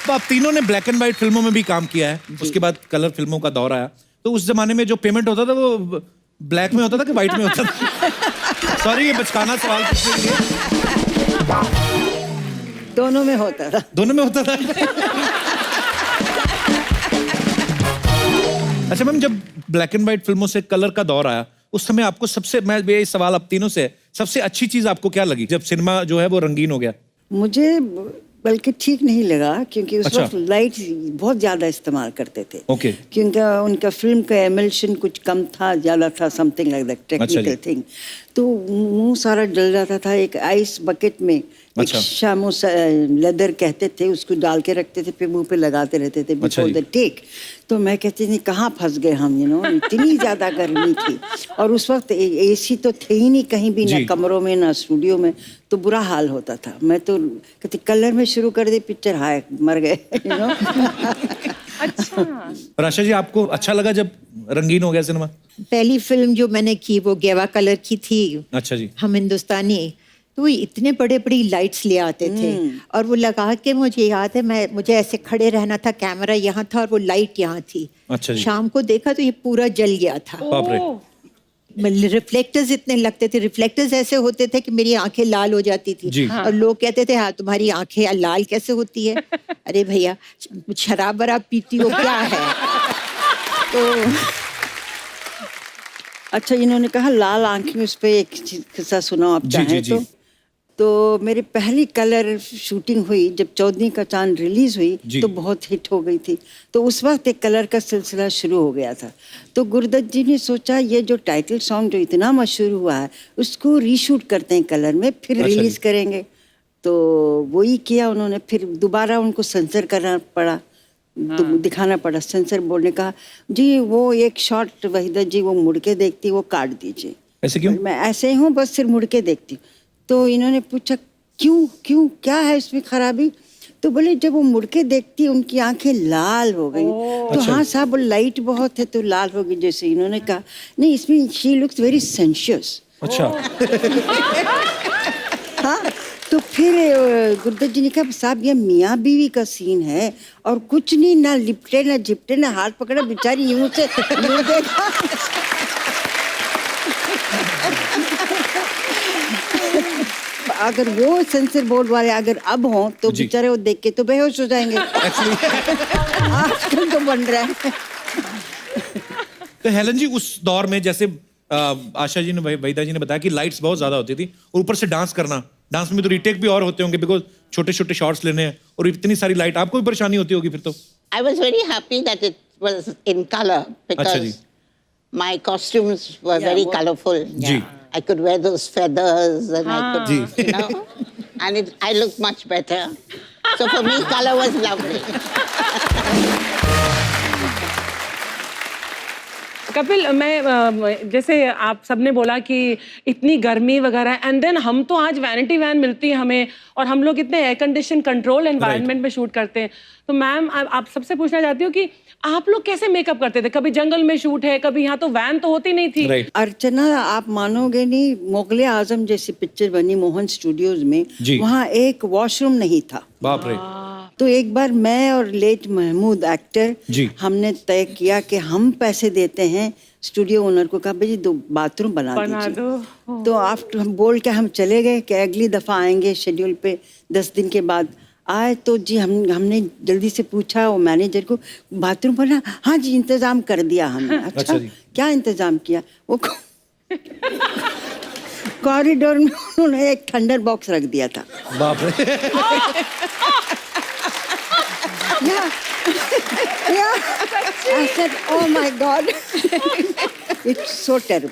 [SPEAKER 1] तो आप तीनों ने ब्लैक एंड व्हाइट फिल्मों में भी काम किया है, उसके बाद कलर फिल्मों का दौर आया। तो उस जमाने में जो पेमेंट होता था वो ब्लैक में होता था कि व्हाइट में होता था? सॉरी, ये बचकाना सवाल पूछने के लिए।
[SPEAKER 8] दोनों में होता था।
[SPEAKER 1] दोनों में होता था। अच्छा मैम, जब ब्लैक एंड व्हाइट फिल्मों से कलर का दौर आया, उस समय आपको सबसे, मैं ये सवाल अब तीनों से, सबसे अच्छी चीज आपको क्या लगी जब सिनेमा जो है वो रंगीन हो गया?
[SPEAKER 8] मुझे बल्कि ठीक नहीं लगा क्योंकि उस
[SPEAKER 1] अच्छा।
[SPEAKER 8] वक्त लाइट बहुत ज्यादा इस्तेमाल करते थे।
[SPEAKER 1] ओके।
[SPEAKER 8] क्योंकि उनका फिल्म का एमल्शन कुछ कम था, ज्यादा था, something like that, technical thing. तो मुंह सारा जल जाता था। एक आइस बकेट में
[SPEAKER 1] अच्छा।
[SPEAKER 8] एक शामो लेदर कहते थे, उसको डाल के रखते थे, फिर मुंह पे लगाते रहते थे बिफोर द टेक। तो मैं कहती थी कहाँ फंस गए हम, इतनी ज्यादा गर्मी थी। और उस वक्त एसी तो थे ही नहीं कहीं भी, ना कमरों में ना स्टूडियो में, तो बुरा हाल होता था। मैं तो कहती कलर में शुरू कर दी पिक्चर, हाय मर गए।
[SPEAKER 4] अच्छा।
[SPEAKER 1] और आशा जी, आपको अच्छा लगा जब रंगीन हो गया सिनेमा?
[SPEAKER 9] पहली फिल्म जो मैंने की वो गेवा कलर की थी।
[SPEAKER 1] अच्छा जी।
[SPEAKER 9] हम हिंदुस्तानी, तो वो इतने बड़े बड़ी लाइट्स ले आते थे और वो लगा के, मुझे याद है मुझे ऐसे खड़े रहना था, कैमरा यहाँ था और वो लाइट यहाँ थी।
[SPEAKER 1] अच्छा जी।
[SPEAKER 9] शाम को देखा तो ये पूरा जल गया था।
[SPEAKER 1] बाप रे।
[SPEAKER 9] रिफ्लेक्टर्स इतने लगते थे, रिफ्लेक्टर्स ऐसे होते थे कि मेरी आंखें लाल हो जाती थी। और लोग कहते थे हाँ तुम्हारी आंखें लाल कैसे होती है? अरे भैया शराब वराब पीती हो क्या है? तो
[SPEAKER 8] अच्छा, इन्होंने कहा लाल आंखें, उस पर एक किस्सा सुनाओ आप चाहें तो मेरी पहली कलर शूटिंग हुई जब 14 का चांद रिलीज हुई तो बहुत हिट हो गई थी। तो उस वक्त एक कलर का सिलसिला शुरू हो गया था। तो गुरुदत्त जी ने सोचा ये जो टाइटल सॉन्ग जो इतना मशहूर हुआ है उसको रीशूट करते हैं कलर में, फिर रिलीज करेंगे। तो वही किया उन्होंने। फिर दोबारा उनको सेंसर करना पड़ा, दिखाना पड़ा। सेंसर बोर्ड ने कहा जी वो एक शॉट वहीदा जी वो मुड़ के देखती, वो काट दीजिए।
[SPEAKER 1] ऐसे क्यों?
[SPEAKER 8] मैं ऐसे ही हूँ, बस सिर्फ मुड़ के देखती हूँ। तो इन्होंने पूछा क्यों क्यों क्या है इसमें खराबी? तो बोले जब वो मुड़ के देखती उनकी आंखें लाल हो गई। तो हाँ साहब वो लाइट बहुत है तो लाल हो गई। जैसे इन्होंने कहा नहीं इसमें शी लुक्स वेरी सेंशियस।
[SPEAKER 1] अच्छा।
[SPEAKER 8] हाँ तो फिर गुरुदत्त जी ने कहा साहब ये मियाँ बीवी का सीन है और कुछ नहीं, ना लिपटे ना झिपटे ना हाथ पकड़ा, बेचारी यूं से यूं देखा। अगर वो सेंसर बोर्ड वाले अगर अब हों तो बेचारे वो देख के तो बेहोश हो जाएंगे। आजकल तो बन रहा है।
[SPEAKER 1] तो हेलन जी उस दौर में जैसे आशा जी ने वहीदा जी ने बताया कि लाइट्स बहुत ज्यादा होती थी और ऊपर से डांस करना, डांस में तो रीटेक भी और होते होंगे बिकॉज छोटे छोटे शॉट्स लेने हैं और इतनी सारी लाइट, आपको भी परेशानी होती होगी फिर तो?
[SPEAKER 10] I was very happy that it was in color because my costumes were very colorful.
[SPEAKER 1] Ji.
[SPEAKER 10] I could wear those feathers and I could,
[SPEAKER 1] ji.
[SPEAKER 10] you know, and I looked much better. So for me, color was lovely.
[SPEAKER 4] Kapil, मैं जैसे आप सबने बोला कि इतनी गर्मी वगैरह and then हम तो आज वैनिटी वैन मिलती है हमें और हम लोग इतने एयर कंडीशन कंट्रोल एनवायरनमेंट में शूट करते हैं। तो मैम आप सबसे पूछना चाहती हूँ कि आप लोग कैसे मेकअप करते थे? कभी जंगल में शूट है, कभी यहाँ तो वैन तो होती नहीं थी।
[SPEAKER 8] अर्चना आप मानोगे नहीं, मुगले आजम जैसी पिक्चर बनी मोहन स्टूडियोज में, वहाँ एक वॉशरूम नहीं था।
[SPEAKER 1] बाप रे।
[SPEAKER 8] तो एक बार मैं और लेट महमूद एक्टर हमने तय किया कि हम पैसे देते हैं, स्टूडियो ओनर को कहा भाई 2 बाथरूम बना दीजिए। तो आफ्टर हम बोल के हम चले गए कि अगली दफा आएंगे शेड्यूल पे। 10 दिन के बाद आए तो जी हमने जल्दी से पूछा वो मैनेजर को बाथरूम बना? हाँ जी इंतजाम कर दिया हमने। अच्छा क्या इंतजाम किया? वो कॉरिडोर में उन्होंने एक थंडर बॉक्स रख दिया था।
[SPEAKER 1] बाप रे।
[SPEAKER 8] I said, oh my God, it's so terrible.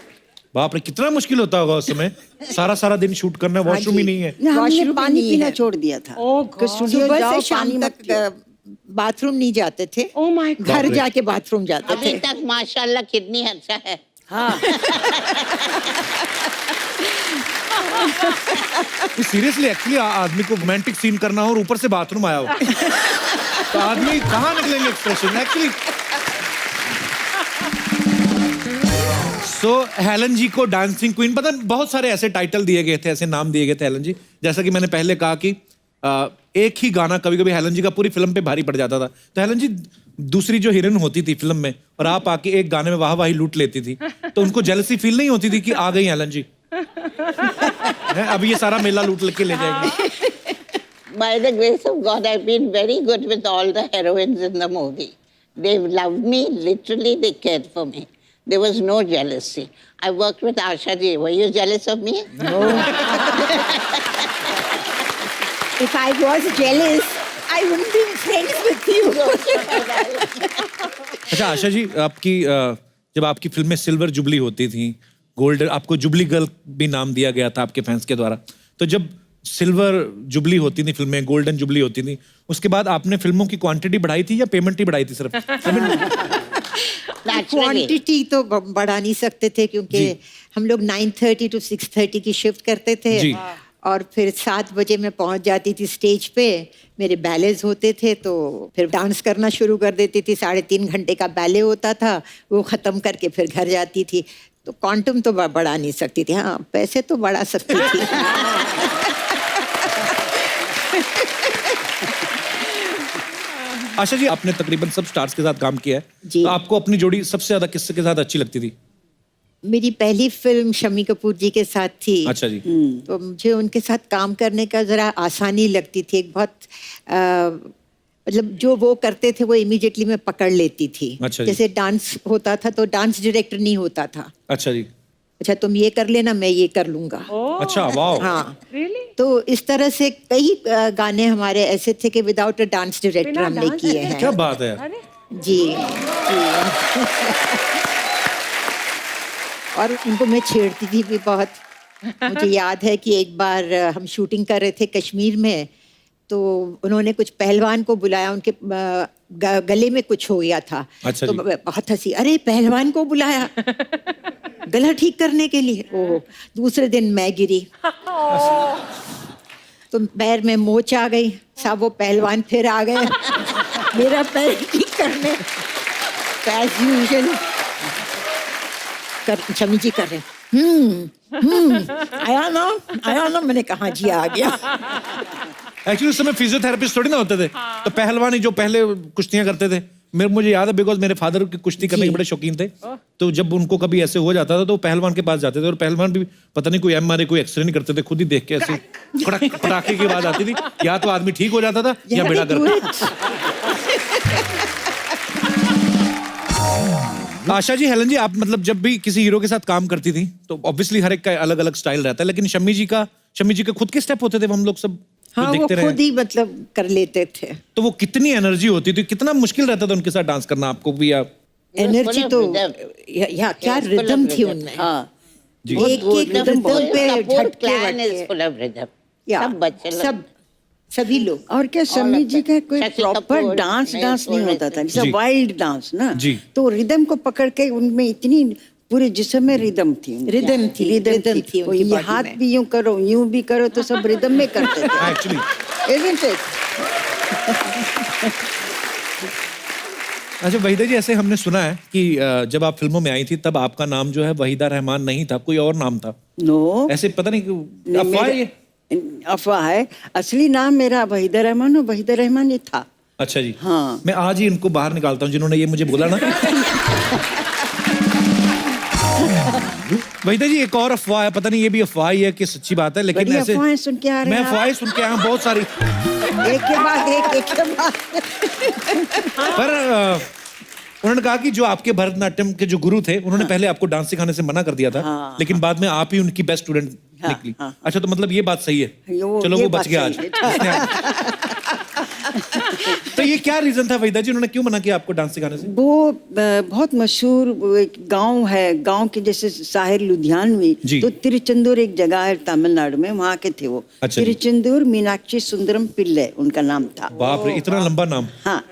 [SPEAKER 1] बाप रे कितना मुश्किल होता होगा उस समय, सारा दिन शूट करना, वॉशरूम ही नहीं है।
[SPEAKER 8] हमने पानी पीना छोड़ दिया था।
[SPEAKER 9] सुबह से शाम तक बाथरूम नहीं जाते थे।
[SPEAKER 4] Oh my God.
[SPEAKER 9] घर जाके बाथरूम जाते थे।
[SPEAKER 10] अभी तक माशाल्लाह कितनी अच्छा है।
[SPEAKER 8] हाँ।
[SPEAKER 1] सीरियसली एक्चुअली आदमी को रोमांटिक सीन करना हो और ऊपर से बाथरूम आया हो तो आदमी कहाँ निकलेंगे एक्सप्रेशन एक्चुअली। सो हेलन जी को डांसिंग क्वीन, पता बहुत सारे ऐसे टाइटल दिए गए थे, ऐसे नाम दिए गए थे हेलन जी। जैसा कि मैंने पहले कहा कि एक ही गाना कभी कभी हेलन जी का पूरी फिल्म पे भारी पड़ जाता था। तो हेलन जी दूसरी जो हीरोइन होती थी फिल्म में और आप आके एक गाने में वाही लूट लेती थी, तो उनको जेलसी फील नहीं होती थी कि आ गई हेलन जी, अब ये सारा मेला लूट के ले जाएंगे?
[SPEAKER 10] By the grace of God, I've been very good with all the heroines in the movie. They've loved me, literally they cared for me. There was no jealousy. I worked with Asha ji. Were you jealous of me?
[SPEAKER 9] No. If I was jealous, I wouldn't be friends with you.
[SPEAKER 1] अच्छा आशा जी, आपकी जब आपकी film में silver jubilee होती थी, golden, आपको jubilee girl भी नाम दिया गया था आपके फैंस के द्वारा। तो जब सिल्वर जुबली होती थी फिल्म में, गोल्डन जुबली होती थी, उसके बाद आपने फिल्मों की क्वांटिटी बढ़ाई थी या पेमेंट ही बढ़ाई थी सिर्फ?
[SPEAKER 9] क्वांटिटी तो बढ़ा नहीं सकते थे क्योंकि हम लोग 9:30 to 6:30 की शिफ्ट करते थे और फिर 7 बजे मैं पहुंच जाती थी स्टेज पे। मेरे बैलेज होते थे तो फिर डांस करना शुरू कर देती थी। 3.5 घंटे का बैले होता था, वो ख़त्म करके फिर घर जाती थी। तो क्वांटम तो बढ़ा नहीं सकती थी, हाँ पैसे तो बढ़ा सकती थी।
[SPEAKER 1] आशा जी, आपने तकरीबन सब स्टार्स के साथ काम किया है, तो आपको अपनी जोड़ी सबसे ज्यादा किसके साथ अच्छी लगती थी?
[SPEAKER 9] मेरी पहली फिल्म शम्मी कपूर जी के साथ थी।
[SPEAKER 1] अच्छा जी।
[SPEAKER 9] तो मुझे उनके साथ काम करने का जरा आसानी लगती थी। एक बहुत मतलब जो वो करते थे वो इमीडिएटली मैं पकड़ लेती थी।
[SPEAKER 1] अच्छा
[SPEAKER 9] जैसे डांस होता था तो डांस डायरेक्टर नहीं होता था।
[SPEAKER 1] अच्छा जी।
[SPEAKER 9] अच्छा तुम ये कर लेना, मैं ये कर लूंगा।
[SPEAKER 1] अच्छा वाह।
[SPEAKER 9] हाँ तो इस तरह से कई गाने हमारे ऐसे थे कि विदाउट अ डांस डायरेक्टर हमने किए हैं।
[SPEAKER 1] क्या बात है
[SPEAKER 9] जी। और उनको मैं छेड़ती थी भी बहुत। मुझे याद है कि एक बार हम शूटिंग कर रहे थे कश्मीर में, तो उन्होंने कुछ पहलवान को बुलाया, उनके गले में कुछ हो गया था।
[SPEAKER 1] अच्छा
[SPEAKER 9] तो
[SPEAKER 1] जी।
[SPEAKER 9] बहुत हंसी, अरे पहलवान को बुलाया गला ठीक करने के लिए। ओह, दूसरे दिन मैं गिरी तो पैर में मोच आ गई, सब वो पहलवान फिर आ गए मेरा पैर ठीक करने। एज यूजुअल शमी जी कर रहे आया ना, मैंने कहा जी आ गया।
[SPEAKER 1] एक्चुअली उस समय फिजियोथेरेपिस्ट थोड़ी ना होते थे, तो पहलवान ही जो पहले कुश्तियां करते थे। मुझे याद है बिकॉज मेरे फादर की कुश्ती करने के बड़े शौकीन थे, तो जब उनको कभी ऐसे हो जाता था तो पहलवान के पास जाते थे, और पहलवान भी पता नहीं कोई MRI कोई एक्सरे नहीं करते थे, खुद ही देख के ऐसे कड़क पटाखे की आवाज आती थी, या तो आदमी ठीक हो जाता था या बेड़ा गर्क। आशा जी, हेलन जी, आप मतलब जब भी किसी हीरो के साथ काम करती थी तो ऑब्वियसली हर एक का अलग अलग स्टाइल रहता है, लेकिन शम्मी जी के खुद के स्टेप होते थे, वो हम लोग सब
[SPEAKER 9] हाँ, वो खुद ही मतलब कर लेते थे।
[SPEAKER 1] तो वो कितनी एनर्जी होती थी, कितना मुश्किल रहता था उनके साथ डांस करना आपको भी? या
[SPEAKER 9] एनर्जी तो क्या रिदम थी उनमें।
[SPEAKER 10] हाँ,
[SPEAKER 9] एक रिदम पे झटके वटके।
[SPEAKER 10] सब बच्चे लोग,
[SPEAKER 9] सब सभी लोग। और क्या शम्मी जी का कोई
[SPEAKER 10] शशि
[SPEAKER 9] प्रॉपर
[SPEAKER 10] कपूर,
[SPEAKER 9] डांस नहीं होता था, जैसे
[SPEAKER 1] जी।
[SPEAKER 9] वाइल्ड डांस ना,
[SPEAKER 1] जी।
[SPEAKER 9] तो रिदम को पकड़ के उनमें इतनी पूरे जिस्म में रिदम थी। रिदम थी वो, ये हाथ भी यूं करो यूं भी करो तो सब रिदम में करते थे
[SPEAKER 1] एक्चुअली
[SPEAKER 9] Isn't it?
[SPEAKER 1] अच्छा वहीदा जी, ऐसे हमने सुना है कि जब आप फिल्मों में आई थी तब आपका नाम जो है वहीदा रहमान नहीं था, कोई और नाम था।
[SPEAKER 9] नो,
[SPEAKER 1] ऐसे पता नहीं क्यों अफवाह है ये?
[SPEAKER 9] अफवाह है। असली नाम मेरा वहीदा रहमान और वहीदा रहमान ही था।
[SPEAKER 1] अच्छा जी।
[SPEAKER 9] हाँ।
[SPEAKER 1] मैं आज ही इनको बाहर निकालता हूँ जिन्होंने ये मुझे बोला ना। वहीदा जी, एक और अफवाह है, पता नहीं ये भी अफवाह ही है कि सच्ची बात है, लेकिन
[SPEAKER 9] बड़ी
[SPEAKER 1] ऐसे
[SPEAKER 9] अफवाहें सुन के आ रहे
[SPEAKER 1] मैं
[SPEAKER 9] हैं आप।
[SPEAKER 1] अफवाहें सुन के आया हूं बहुत सारी,
[SPEAKER 9] एक के बाद एक के बाद
[SPEAKER 1] पर उन्होंने कहा कि जो आपके भरतनाट्यम के जो गुरु थे उन्होंने पहले आपको डांस सिखाने से मना कर दिया था, लेकिन बाद में आप ही उनकी बेस्ट स्टूडेंट निकली। अच्छा, तो मतलब ये बात सही है, चलो वो बच गया आज। तो ये क्या रीजन था वहीदा जी, उन्होंने क्यों मना किया आपको डांस सिखाने से?
[SPEAKER 9] वो बहुत मशहूर एक गांव है, गांव के जैसे शहर लुधियानवी, तो तिरुचेंदूर एक जगह है तमिलनाडु में, वहाँ के थे वो।
[SPEAKER 1] अच्छा जी।
[SPEAKER 9] तिरुचेंदूर मीनाक्षी सुंदरम पिल्ले उनका नाम था।
[SPEAKER 1] बाप रे, इतना लंबा नाम।
[SPEAKER 9] हाँ,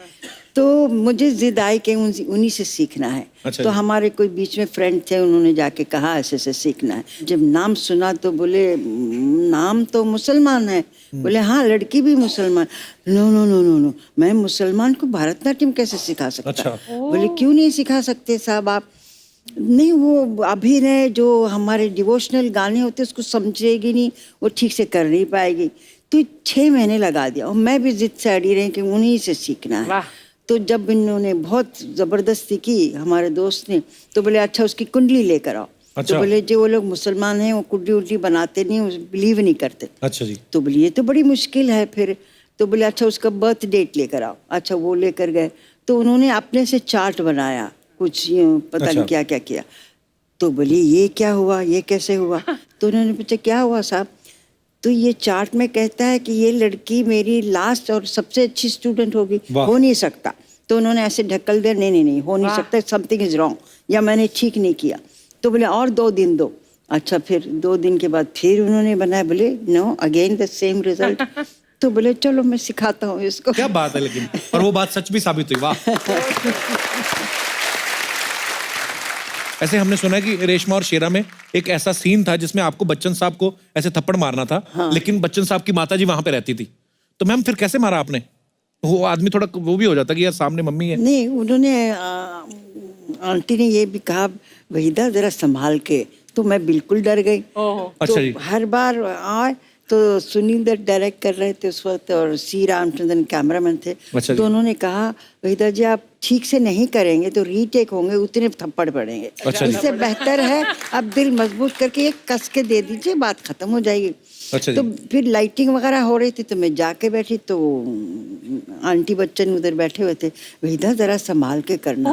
[SPEAKER 9] तो मुझे जिद आई कि उन्हीं से सीखना है।
[SPEAKER 1] अच्छा
[SPEAKER 9] तो
[SPEAKER 1] जी।
[SPEAKER 9] हमारे कोई बीच में फ्रेंड थे, उन्होंने जाके कहा ऐसे ऐसे सीखना है। जब नाम सुना तो बोले नाम तो मुसलमान है। बोले हाँ, लड़की भी मुसलमान। No no no no no, मैं मुसलमान को भरतनाट्यम कैसे सिखा सकता?
[SPEAKER 1] अच्छा।
[SPEAKER 9] बोले क्यों नहीं सिखा सकते साहब आप? नहीं, वो अभिनय जो हमारे डिवोशनल गाने होते उसको समझेगी नहीं, वो ठीक से कर नहीं पाएगी। तो 6 महीने लगा दिया, और मैं भी जिद से अड़ी रही कि उन्हीं से सीखना है। तो जब इन्होंने बहुत जबरदस्ती की हमारे दोस्त ने, तो बोले अच्छा उसकी कुंडली लेकर आओ।
[SPEAKER 1] अच्छा।
[SPEAKER 9] तो बोले जो वो लोग मुसलमान हैं वो कुंडली उंडली बनाते नहीं, बिलीव नहीं करते।
[SPEAKER 1] अच्छा जी।
[SPEAKER 9] तो बोले ये तो बड़ी मुश्किल है फिर। तो बोले अच्छा उसका बर्थ डेट लेकर आओ। अच्छा, वो लेकर गए, तो उन्होंने अपने से चार्ट बनाया, कुछ पता नहीं क्या क्या किया। तो बोले ये क्या हुआ, ये कैसे हुआ? तो उन्होंने पूछा क्या हुआ साहब? तो ये चार्ट में कहता है कि ये लड़की मेरी लास्ट और सबसे अच्छी स्टूडेंट होगी, हो नहीं सकता। तो उन्होंने ऐसे ढकल दिया, नहीं हो नहीं सकता, समथिंग इज रॉन्ग, या मैंने ठीक नहीं किया। तो बोले और 2 दिन दो। अच्छा, फिर 2 दिन के बाद फिर उन्होंने बनाया, बोले no, again the same result. तो बोले चलो मैं सिखाता हूँ इसको।
[SPEAKER 1] क्या बात है, लेकिन और वो बात सच भी साबित हुई। वाह। ऐसे हमने सुना है कि रेशमा और शेरा में एक ऐसा सीन था जिसमें आपको बच्चन साहब को ऐसे थप्पड़ मारना था, लेकिन बच्चन साहब की माताजी वहां पे रहती थी। तो मैम फिर कैसे मारा आपने? वो आदमी थोड़ा वो भी हो जाता कि यार सामने मम्मी है।
[SPEAKER 9] नहीं, उन्होंने आंटी ने ये भी कहा वहीदा जरा संभाल के, तो मैं बिल्कुल डर गई।
[SPEAKER 1] अच्छा जी।
[SPEAKER 9] तो हर बार आए तो सुनील दत्त डायरेक्ट कर रहे थे उस वक्त, और सी रामचंद्रन कैमरामैन थे।
[SPEAKER 1] अच्छा जी।
[SPEAKER 9] तो उन्होंने कहा वहीदा जी आप ठीक से नहीं करेंगे तो रीटेक होंगे, उतने थप्पड़ पड़ेंगे।
[SPEAKER 1] अच्छा जी।
[SPEAKER 9] इससे बेहतर है अब दिल मजबूत करके एक कस के दे दीजिए, बात खत्म हो जाएगी।
[SPEAKER 1] अच्छा जी।
[SPEAKER 9] तो फिर लाइटिंग वगैरह हो रही थी, तो मैं जाके बैठी, तो आंटी बच्चन उधर बैठे हुए थे, वहीदा जरा संभाल के करना।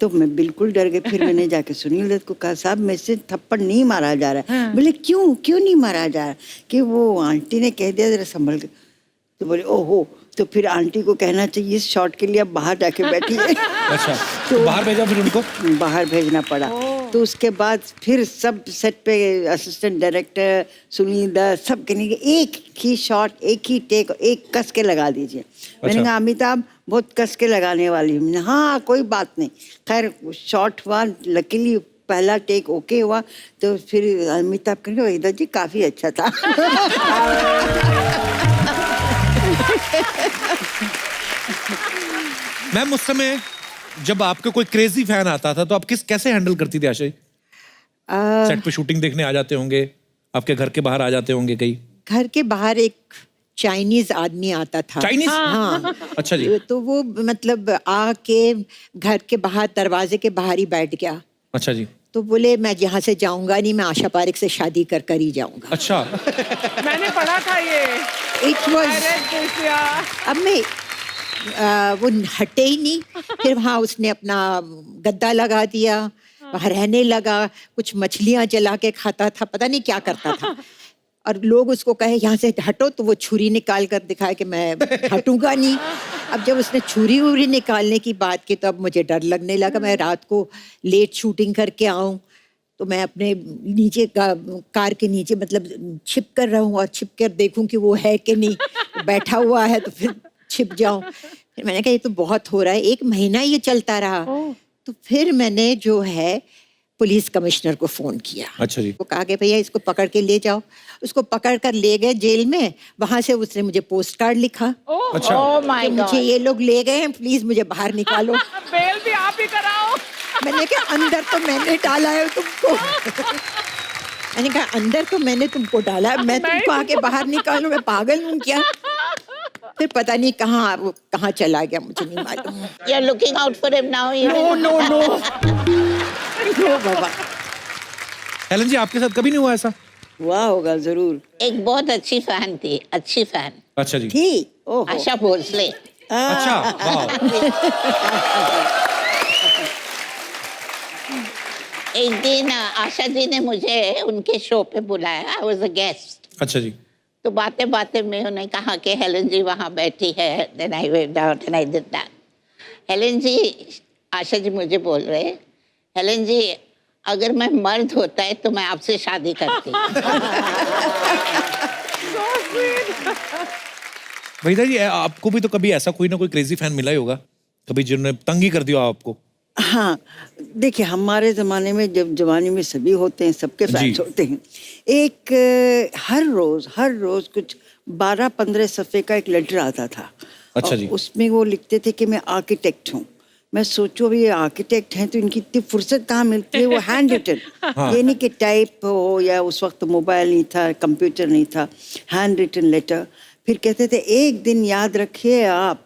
[SPEAKER 9] तो मैं बिल्कुल डर गई। फिर मैंने जाके सुनील दत्त को कहा साहब मेरे से थप्पड़ नहीं मारा जा रहा है। बोले क्यों नहीं मारा जा रहा? कि वो आंटी ने कह दिया जरा संभल के। तो बोले ओहो, तो फिर आंटी को कहना चाहिए इस शॉट के लिए आप बाहर जाके बैठिए।
[SPEAKER 1] अच्छा, तो बाहर भेजा फिर उनको?
[SPEAKER 9] बाहर भेजना पड़ा।
[SPEAKER 8] तो उसके बाद फिर सब सेट पे असिस्टेंट डायरेक्टर सुनील दत्त सब कहेंगे एक ही शॉट, एक ही टेक, एक कस के लगा दीजिए। मैंने कहा अमिताभ बहुत कस के लगाने वाली हूँ। हाँ कोई बात नहीं। खैर शॉट हुआ, लकीली पहला टेक ओके हुआ, तो फिर अमिताभ कहेंगे वहीदा जी काफी अच्छा था।
[SPEAKER 1] मैम उस समय जब आपके कोई क्रेजी फैन आता था तो आप कैसे हैंडल करती थी आशा जी? सेट पे शूटिंग देखने आ जाते होंगे, आपके घर के बाहर आ जाते होंगे कहीं?
[SPEAKER 9] घर के बाहर एक चाइनीज आदमी आता था।
[SPEAKER 1] चाइनीज?
[SPEAKER 9] हाँ।
[SPEAKER 1] अच्छा जी।
[SPEAKER 9] तो वो मतलब आके घर के बाहर दरवाजे के बाहर ही बैठ गया।
[SPEAKER 1] अच्छा जी।
[SPEAKER 9] तो बोले मैं यहाँ से जाऊंगा नहीं, मैं आशा पारेख से शादी कर ही जाऊंगा।
[SPEAKER 1] अच्छा।
[SPEAKER 4] मैंने पढ़ा था ये।
[SPEAKER 9] इट वॉज, अब मैं वो हटे ही नहीं। फिर वहाँ उसने अपना गद्दा लगा दिया, वहाँ रहने लगा, कुछ मछलियाँ जला के खाता था, पता नहीं क्या करता था। और लोग उसको कहे यहाँ से हटो, तो वो छुरी निकाल कर दिखाए कि मैं हटूंगा नहीं। अब जब उसने छुरी वुरी निकालने की बात की तो अब मुझे डर लगने लगा। मैं रात को लेट शूटिंग करके आऊँ तो मैं अपने नीचे कार के नीचे मतलब छिप कर रहा हूँ और छिप कर देखूँ कि वो है कि नहीं, बैठा हुआ है तो फिर छिप जाऊं। फिर मैंने कहा ये तो बहुत हो रहा है, 1 महीना ये चलता रहा। तो फिर मैंने जो है पुलिस कमिश्नर को फोन किया।
[SPEAKER 1] अच्छा जी।
[SPEAKER 9] वो कहा कि भैया इसको पकड़ के ले जाओ। उसको पकड़ कर ले गए जेल में। वहां से उसने मुझे पोस्ट कार्ड लिखा।
[SPEAKER 1] अच्छा।
[SPEAKER 9] कि मुझे ये लोग ले गए हैं, प्लीज मुझे बाहर निकालो।
[SPEAKER 4] बेल भी आप ही कराओ।
[SPEAKER 9] मैंने कहा अंदर तो मैंने डाला है तुमको। मैंने कहा अंदर तो मैंने तुमको डाला है, मैं तुमको आके बाहर निकालूं, मैं पागल हूँ क्या? फिर पता नहीं कहाँ चला गया, मुझे नहीं मालूम।
[SPEAKER 10] You're looking out for him now.
[SPEAKER 8] No बाबा।
[SPEAKER 1] हेलन जी आपके साथ कभी नहीं हुआ ऐसा?
[SPEAKER 8] हुआ होगा जरूर।
[SPEAKER 10] एक बहुत अच्छी फैन थी, अच्छी फैन,
[SPEAKER 1] अच्छा जी।
[SPEAKER 8] थी? ओहो।
[SPEAKER 10] आशा भोसले।
[SPEAKER 1] अच्छा, वाह।
[SPEAKER 10] एक दिन आशा जी ने मुझे उनके शो पे बुलाया। I was a guest.
[SPEAKER 1] अच्छा जी।
[SPEAKER 10] तो बातें बातें में उन्होंने कहा कि हेलन जी वहाँ बैठी है। Then I went out and I did that. Helen ji, Asha ji मुझे बोल रहे, हेलन जी अगर मैं मर्द होता है तो मैं आपसे शादी करती।
[SPEAKER 1] वहीदा जी आपको भी तो कभी ऐसा कोई ना कोई क्रेजी फैन मिला ही होगा कभी, जिन्होंने तंग ही कर दिया आपको?
[SPEAKER 8] हाँ देखिए, हमारे ज़माने में जब जवानी में सभी होते हैं, सबके फैंस होते हैं। एक हर रोज़ कुछ 12-15 सफ़े का एक लेटर आता था।
[SPEAKER 1] अच्छा जी।
[SPEAKER 8] उसमें वो लिखते थे कि मैं आर्किटेक्ट हूँ। मैं सोचो अभी ये आर्किटेक्ट हैं तो इनकी इतनी फुर्सत कहाँ मिलती है? वो हैंड रिटन। ये नहीं कि टाइप हो, या उस वक्त मोबाइल नहीं था, कंप्यूटर नहीं था, हैंड रिटन लेटर। फिर कहते थे एक दिन याद रखिए आप,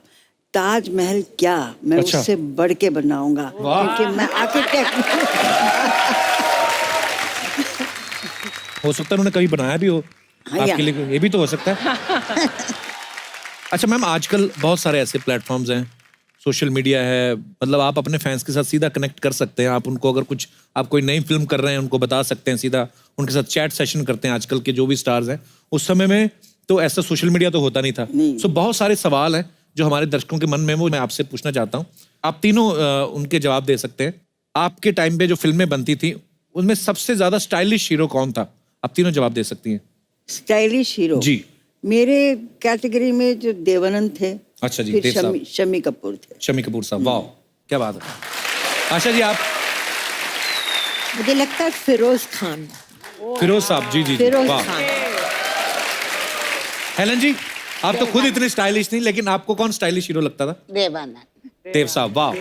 [SPEAKER 8] ताजमहल क्या मैं उससे बढ़ के बनाऊंगा, क्योंकि मैं आर्किटेक्ट।
[SPEAKER 1] हो सकता है उन्होंने कभी बनाया भी हो आपके लिए, ये भी तो हो सकता है। अच्छा मैम, आजकल बहुत सारे ऐसे प्लेटफॉर्म्स हैं, सोशल मीडिया है, मतलब आप अपने फैंस के साथ सीधा कनेक्ट कर सकते हैं। आप उनको अगर कुछ आप कोई नई फिल्म कर रहे हैं उनको बता सकते हैं, सीधा उनके साथ चैट सेशन करते हैं। आजकल के जो भी स्टार्स हैं, उस समय में तो ऐसा सोशल मीडिया तो होता नहीं था। सो बहुत सारे सवाल हैं जो हमारे दर्शकों के मन में, वो मैं आपसे पूछना चाहता हूँ। आप तीनों उनके जवाब दे सकते हैं। आपके टाइम पे जो फिल्में बनती थी उनमें सबसे ज्यादा स्टाइलिश हीरो कौन था? आप तीनों जवाब दे सकती हैं।
[SPEAKER 8] स्टाइलिश हीरो
[SPEAKER 1] जी।
[SPEAKER 8] मेरे कैटेगरी में जो देवानंद थे।
[SPEAKER 1] अच्छा जी।
[SPEAKER 8] फिर
[SPEAKER 1] देव साहब।
[SPEAKER 8] शमी कपूर थे।
[SPEAKER 1] शमी कपूर साहब, वाह क्या बात है। आशा जी आप?
[SPEAKER 9] मुझे लगता है फिरोज खान।
[SPEAKER 1] फिरोज साहब, जी जी,
[SPEAKER 9] फिरोज
[SPEAKER 1] वाह।
[SPEAKER 9] खान।
[SPEAKER 1] हेलन जी, आप तो खुद इतने स्टाइलिश नहीं, लेकिन आपको कौन स्टाइलिश हीरो लगता था?
[SPEAKER 10] देवानंद।
[SPEAKER 1] देव साहब, वाह।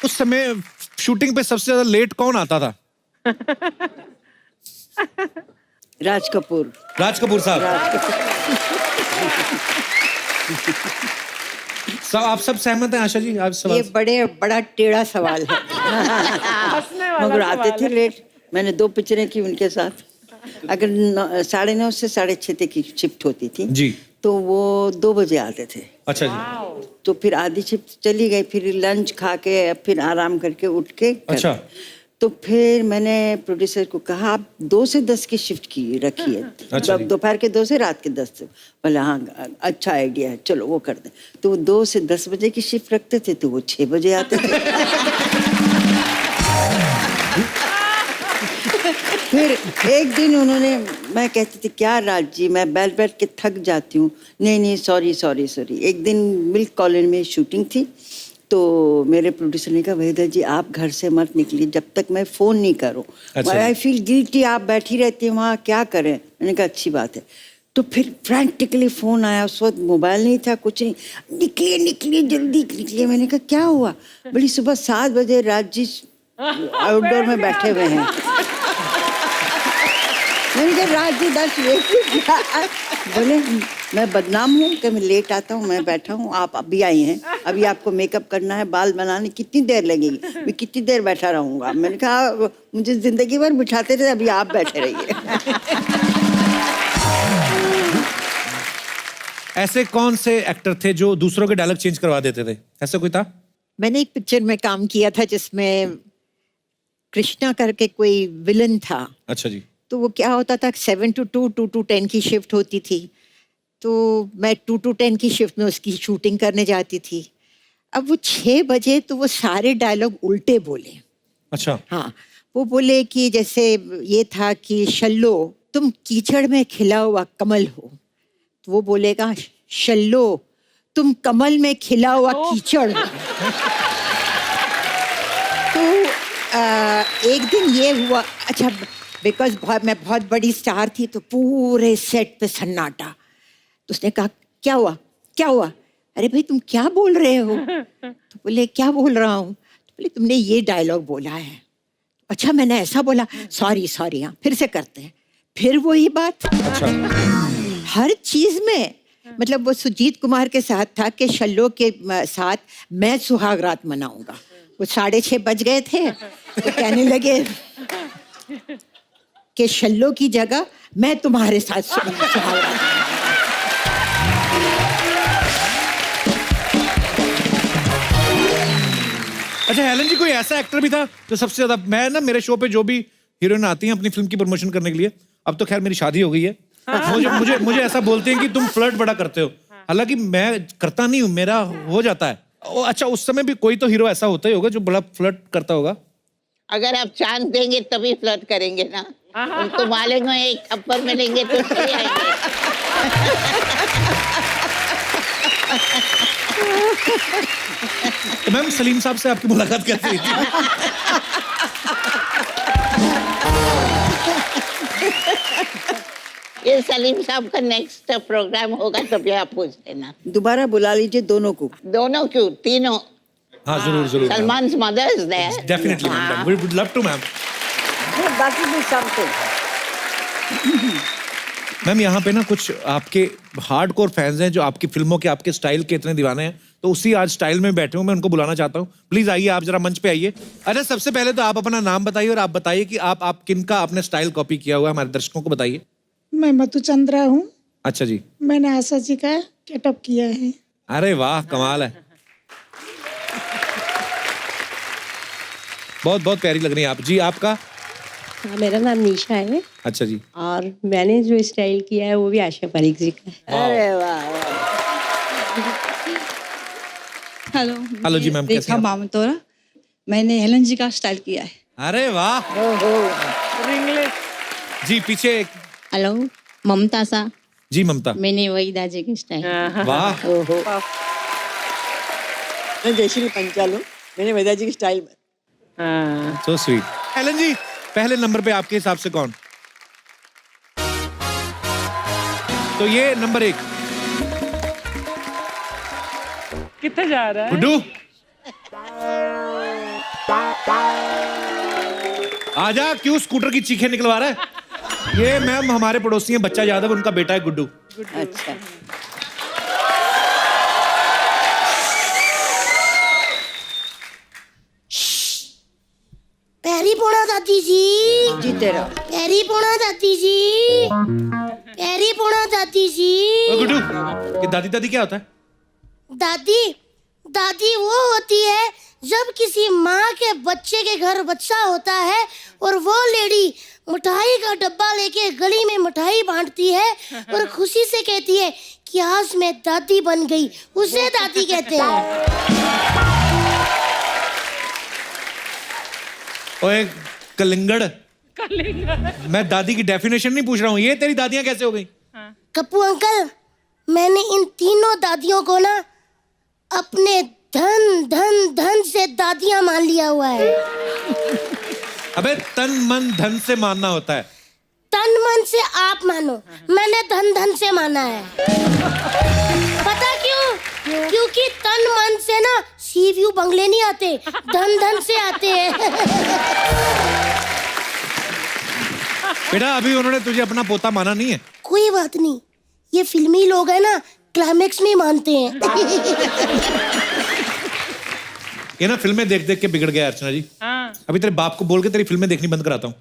[SPEAKER 1] उस समय शूटिंग पे सबसे ज्यादा लेट कौन आता था?
[SPEAKER 8] राज कपूर।
[SPEAKER 1] राज कपूर साहब। सब आप सब सहमत हैं आशा जी? आप सवाल
[SPEAKER 9] ये बड़ा टेढ़ा सवाल है।
[SPEAKER 8] मगर आते थे लेट। मैंने 2 पिक्चरें की उनके साथ। अगर 9:30 से 6:30 तक की शिफ्ट होती थी
[SPEAKER 1] जी,
[SPEAKER 8] तो वो 2 बजे आते थे।
[SPEAKER 1] अच्छा जी।
[SPEAKER 8] तो फिर आधी शिफ्ट चली गई, फिर लंच खा के फिर आराम करके उठ के
[SPEAKER 1] अच्छा।
[SPEAKER 8] तो फिर मैंने प्रोड्यूसर को कहा आप 2 से 10 की शिफ्ट की रखिए, दोपहर के 2 से रात के 10 से। बोला हाँ अच्छा आइडिया है, चलो वो कर दें। तो वो 2 से 10 बजे की शिफ्ट रखते थे, तो वो 6 बजे आते थे। फिर एक दिन उन्होंने, मैं कहती थी क्या राज जी मैं बैठ बैठ के थक जाती हूँ, नहीं सॉरी। एक दिन मिल्क कॉलोनी में शूटिंग थी, तो मेरे प्रोड्यूसर ने कहा वहीदा जी आप घर से मत निकलिए जब तक मैं फ़ोन नहीं करूँ, आई फील गिल्टी, आप बैठी रहती हैं वहाँ, क्या करें। मैंने कहा अच्छी बात है। तो फिर फ्रैंटिकली फ़ोन आया, उस वक्त मोबाइल नहीं था, कुछ नहीं, निकलिए जल्दी निकलिए। मैंने कहा क्या हुआ? बड़ी सुबह 7 बजे राज जी आउटडोर में बैठे हुए हैं। मैंने कहा राज जी 10 बोले मैं बदनाम हूँ कि मैं लेट आता हूँ, मैं बैठा हूँ, आप अभी आई हैं, अभी आपको मेकअप करना है, बाल बनाने कितनी देर लगेगी, मैं कितनी देर बैठा रहूँगा। मैंने कहा मुझे जिंदगी भर बिठाते थे, अभी आप बैठे रहिए।
[SPEAKER 1] ऐसे कौन से एक्टर थे जो दूसरों के डायलॉग चेंज करवा देते थे? ऐसा कोई था?
[SPEAKER 9] मैंने एक पिक्चर में काम किया था जिसमें कृष्णा करके कोई विलन था।
[SPEAKER 1] अच्छा जी।
[SPEAKER 9] तो वो क्या होता था 7 to 2, 2 to 10 की शिफ्ट होती थी, तो मैं 2 to 10 की शिफ्ट में उसकी शूटिंग करने जाती थी। अब वो 6 बजे तो वो सारे डायलॉग उल्टे बोले।
[SPEAKER 1] अच्छा।
[SPEAKER 9] हाँ, वो बोले कि जैसे ये था कि शल्लो तुम कीचड़ में खिला हुआ कमल हो, तो वो बोलेगा शल्लो तुम कमल में खिला हुआ कीचड़ हो। तो एक दिन ये हुआ, अच्छा बिकॉज मैं बहुत बड़ी स्टार थी, तो पूरे सेट पे सन्नाटा। तो उसने कहा क्या हुआ? अरे भाई तुम क्या बोल रहे हो? तो बोले क्या बोल रहा हूँ? तो बोले तुमने ये डायलॉग बोला है। अच्छा मैंने ऐसा बोला, सॉरी हाँ फिर से करते हैं। फिर वही बात।
[SPEAKER 1] अच्छा।
[SPEAKER 9] हर चीज में, मतलब वो सुजीत कुमार के साथ था कि शल्लो के साथ मैं सुहाग रात मनाऊंगा। वो 6:30 बज गए थे, तो कहने लगे कि शल्लो की जगह मैं तुम्हारे साथ सुहाग रात।
[SPEAKER 1] अच्छा हेलन जी, कोई ऐसा एक्टर भी था जो सबसे ज्यादा, मैं ना मेरे शो पे जो भी हीरोइन आती हैं अपनी फिल्म की प्रमोशन करने के लिए, अब तो खैर मेरी शादी हो गई है, मुझे ऐसा बोलते हैं कि तुम फ्लर्ट बड़ा करते हो, हालांकि मैं करता नहीं हूँ, मेरा हो जाता है। अच्छा उस समय भी कोई तो हीरो ऐसा होता ही होगा जो बड़ा फ्लर्ट करता होगा?
[SPEAKER 10] अगर आप चांस देंगे तभी फ्लर्ट करेंगे ना, उनको मालेंगे एक थप्पड़ मिलेंगे तो चले आएंगे।
[SPEAKER 1] तो मैम सलीम साहब से आपकी मुलाकात कैसे हुई थी?
[SPEAKER 10] ये सलीम साहब का नेक्स्ट प्रोग्राम होगा तभी आप पूछ लेना।
[SPEAKER 8] दोबारा बुला लीजिए दोनों को।
[SPEAKER 10] दोनों क्यों, तीनों।
[SPEAKER 1] हाँ जरूर।
[SPEAKER 10] Salman's mother is there.
[SPEAKER 1] Definitely, ma'am. We would love to, ma'am.
[SPEAKER 8] बाकी भी सबको।
[SPEAKER 1] मैम यहाँ पे ना कुछ आपके हार्डकोर फैंस हैं जो आपकी फिल्मों के, आपके स्टाइल के इतने दीवाने हैं, तो उसी आज स्टाइल में बैठे हूँ, मैं उनको बुलाना चाहता हूँ। प्लीज आइए, आप जरा मंच पे आइए। अच्छा सबसे पहले तो आप अपना नाम बताइए और आप बताइए कि आप किनका आपने स्टाइल कॉपी किया हुआ है, हमारे दर्शकों को बताइए।
[SPEAKER 11] मैं मधुचंद्रा हूँ।
[SPEAKER 1] अच्छा जी।
[SPEAKER 11] मैंने आशा जी का गेटअप किया है।
[SPEAKER 1] अरे वाह कमाल है, बहुत बहुत प्यारी लग रही है आप जी। आपका?
[SPEAKER 12] हाँ, मेरा नाम निशा है।
[SPEAKER 1] अच्छा जी।
[SPEAKER 12] और मैंने जो स्टाइल किया है वो भी आशा पारिक जी का है।
[SPEAKER 8] अरे वाह।
[SPEAKER 1] हेलो जी मैम, कैसे हैं?
[SPEAKER 5] मामतोरा, मैंने हेलन जी का स्टाइल किया है।
[SPEAKER 1] अरे वाह जी। पीछे एक
[SPEAKER 5] हेलो ममता सा
[SPEAKER 1] जी। ममता,
[SPEAKER 5] मैंने वही दाजे की स्टाइल।
[SPEAKER 1] वाह।
[SPEAKER 8] मैं जयश्री पंचाल हूँ, मैंने वेदा जी की स्टाइल में।
[SPEAKER 1] So sweet. हेलन जी पहले नंबर पे आपके हिसाब से कौन? तो ये नंबर 1
[SPEAKER 4] कितने जा रहा है?
[SPEAKER 1] गुड्डू आजा, क्यों स्कूटर की चीखें निकलवा रहा है? ये मैम हमारे पड़ोसी हैं, बच्चा यादव, उनका बेटा है गुड्डू।
[SPEAKER 8] अच्छा
[SPEAKER 3] पैरी पोड़ा दादी जी।
[SPEAKER 8] जीते रहो।
[SPEAKER 3] पैरी पोड़ा दादी जी। पैरी पोड़ा दादी जी।
[SPEAKER 1] ओ गुड्डू, ये दादी दादी क्या होता है?
[SPEAKER 3] दादी दादी वो होती है जब किसी माँ के बच्चे के घर बच्चा होता है और वो लेडी मिठाई का डब्बा लेके गली में मिठाई बांटती है और खुशी से कहती है कि आज मैं दादी बन गई, उसे दादी कहते हैं।
[SPEAKER 1] ओए कलिंगड़, मैं दादी की डेफिनेशन नहीं पूछ रहा हूँ, ये तेरी दादियाँ कैसे हो गई?
[SPEAKER 3] कप्पू अंकल, मैंने इन तीनों दादियों को ना अपने धन धन धन से दादियाँ मान लिया हुआ है।
[SPEAKER 1] अबे तन मन धन से मानना होता है।
[SPEAKER 3] तन मन से आप मानो, मैंने धन धन से माना है। पता क्यों? क्योंकि तन मन से ना सी व्यू बंगले नहीं आते, धन धन से आते हैं।
[SPEAKER 1] बेटा अभी उन्होंने तुझे अपना पोता माना नहीं है।
[SPEAKER 3] कोई बात नहीं, ये फिल्मी लोग है ना, क्लाइमेक्स में मानते हैं।
[SPEAKER 1] ये ना फिल्में देख देख के बिगड़ गया अर्चना जी। अभी तेरे बाप को बोल के तेरी फिल्में देखनी बंद कराता हूँ।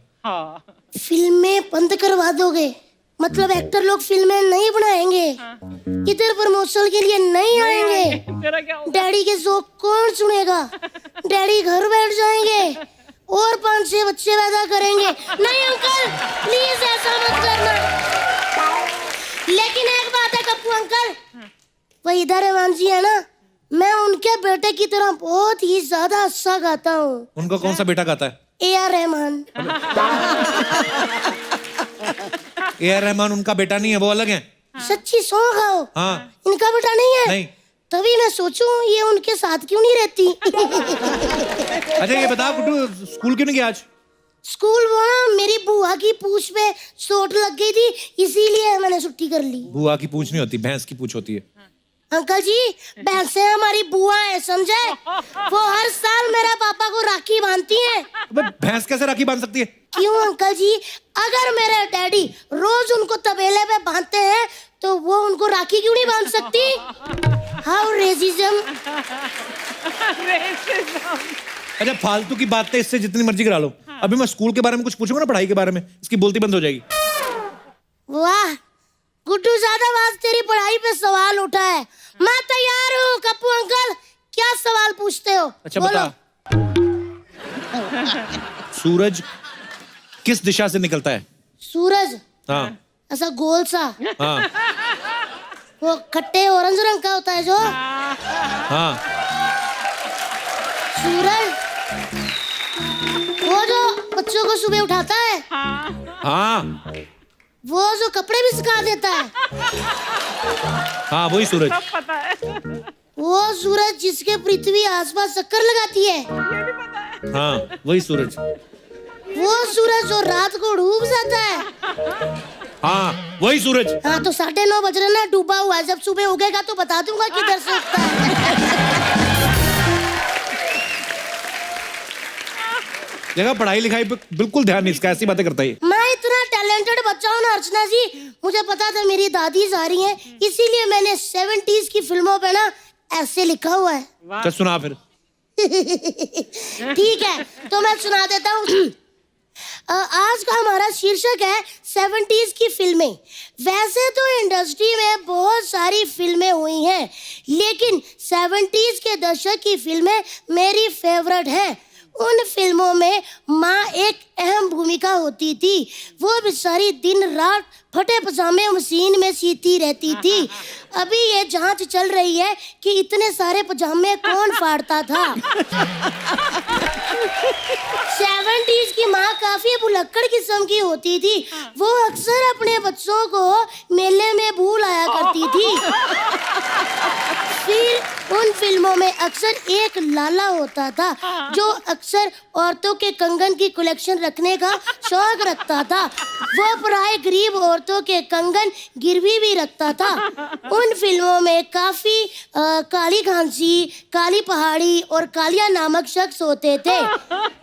[SPEAKER 3] फिल्में बंद करवा दोगे? मतलब एक्टर लोग फिल्में नहीं बनाएंगे, इधर प्रमोशन के लिए नहीं आएंगे, डैडी के जोक कौन सुनेगा? डैडी घर बैठ जाएंगे और 5-6 बच्चे पैदा करेंगे। नहीं अंकल, प्लीज ऐसा मत करना। लेकिन एक बात है कप्पू अंकल, वही इधर रहमान जी है ना, मैं उनके बेटे की तरह बहुत ही ज्यादा अच्छा गाता हूँ।
[SPEAKER 1] उनका कौन सा बेटा गाता है?
[SPEAKER 3] AR रहमान।
[SPEAKER 1] AR रहमान उनका बेटा नहीं है, वो अलग है।
[SPEAKER 3] सच्ची सौ खाओ।
[SPEAKER 1] हाँ।
[SPEAKER 3] इनका बेटा नहीं है?
[SPEAKER 1] नहीं।
[SPEAKER 3] तभी मैं सोचूं ये उनके साथ क्यों नहीं रहती।
[SPEAKER 1] अच्छा ये बता गुड्डू, स्कूल क्यों नहीं गया आज?
[SPEAKER 3] स्कूल वो ना मेरी बुआ की पूंछ पे चोट लग गई थी, इसीलिए मैंने छुट्टी कर ली।
[SPEAKER 1] बुआ की पूंछ नहीं होती, भैंस की पूंछ होती है।
[SPEAKER 3] अंकल जी, भैंसें हमारी बुआ है, समझे? वो हर साल मेरे पापा को राखी बांधती हैं।
[SPEAKER 1] भैंस कैसे राखी बांध सकती है?
[SPEAKER 3] क्यों अंकल जी, अगर मेरे डैडी रोज उनको तबेले पे बांधते हैं तो वो उनको राखी क्यों नहीं बांध सकती? How racism.
[SPEAKER 1] अच्छा फालतू की बातें इससे जितनी मर्जी करा लो। अभी मैं स्कूल के बारे में कुछ पूछूंगा ना, पढ़ाई के बारे में, इसकी बोलती बंद हो जाएगी।
[SPEAKER 3] वाह गुड्डू, ज्यादा बात तेरी पढ़ाई पे सवाल उठा है। मैं तैयार हूँ कप्पू अंकल, क्या सवाल पूछते हो?
[SPEAKER 1] अच्छा बता, सूरज किस दिशा से निकलता है?
[SPEAKER 3] सूरज?
[SPEAKER 1] हाँ।
[SPEAKER 3] ऐसा गोल सा?
[SPEAKER 1] हाँ।
[SPEAKER 3] वो खट्टे ऑरेंज रंग का होता है जो?
[SPEAKER 1] हाँ।
[SPEAKER 3] सूरज वो जो बच्चों को सुबह उठाता है?
[SPEAKER 1] हाँ।
[SPEAKER 3] वो जो कपड़े भी सुखा देता है?
[SPEAKER 1] हाँ वही सूरज।
[SPEAKER 3] वो सूरज जिसके पृथ्वी आसपास चक्कर लगाती है?
[SPEAKER 1] हाँ वही सूरज।
[SPEAKER 3] वो सूरज जो रात को डूब जाता है?
[SPEAKER 1] हाँ वही सूरज।
[SPEAKER 3] हाँ तो 9:30 बज रहे ना, डूबा हुआ है। जब सुबह उगेगा तो बता दूंगा किधर से उगता है।
[SPEAKER 1] देखा पढ़ाई लिखाई पे बिल्कुल ध्यान नहीं इसका, ऐसी बातें करता है।
[SPEAKER 3] मैं इतना टैलेंटेड बच्चा हूँ ना अर्चना जी, मुझे पता था मेरी दादी जा रही हैं, इसीलिए मैंने 70s की फिल्मों पे ना ऐसे लिखा हुआ है।
[SPEAKER 1] चल सुना फिर।
[SPEAKER 3] ठीक है तो मैं सुना देता हूँ। आज का हमारा शीर्षक है 70s की फिल्में। वैसे तो इंडस्ट्री में बहुत सारी फिल्में हुई हैं, लेकिन 70s के दशक की फिल्में मेरी फेवरेट हैं। उन फिल्मों में माँ एक अहम भूमिका होती थी। वो बेचारी दिन रात फटे पजामे मशीन में सीती रहती थी। अभी ये जांच चल रही है कि इतने सारे पजामे कौन फाड़ता था। 70s की माँ काफी भुलक्कड़ किस्म की होती थी। वो अक्सर अपने बच्चों को मेले में भूल आया करती थी। फिर उन फिल्मों में अक्सर एक लाला होता था जो अक्सर औरतों के कंगन की कलेक्शन रखने का शौक रखता था। वो प्राय गरीब औरतों के कंगन गिरवी भी रखता था। उन फिल्मों में काफी काली घांसी, काली पहाड़ी और कालिया नामक शख्स होते थे।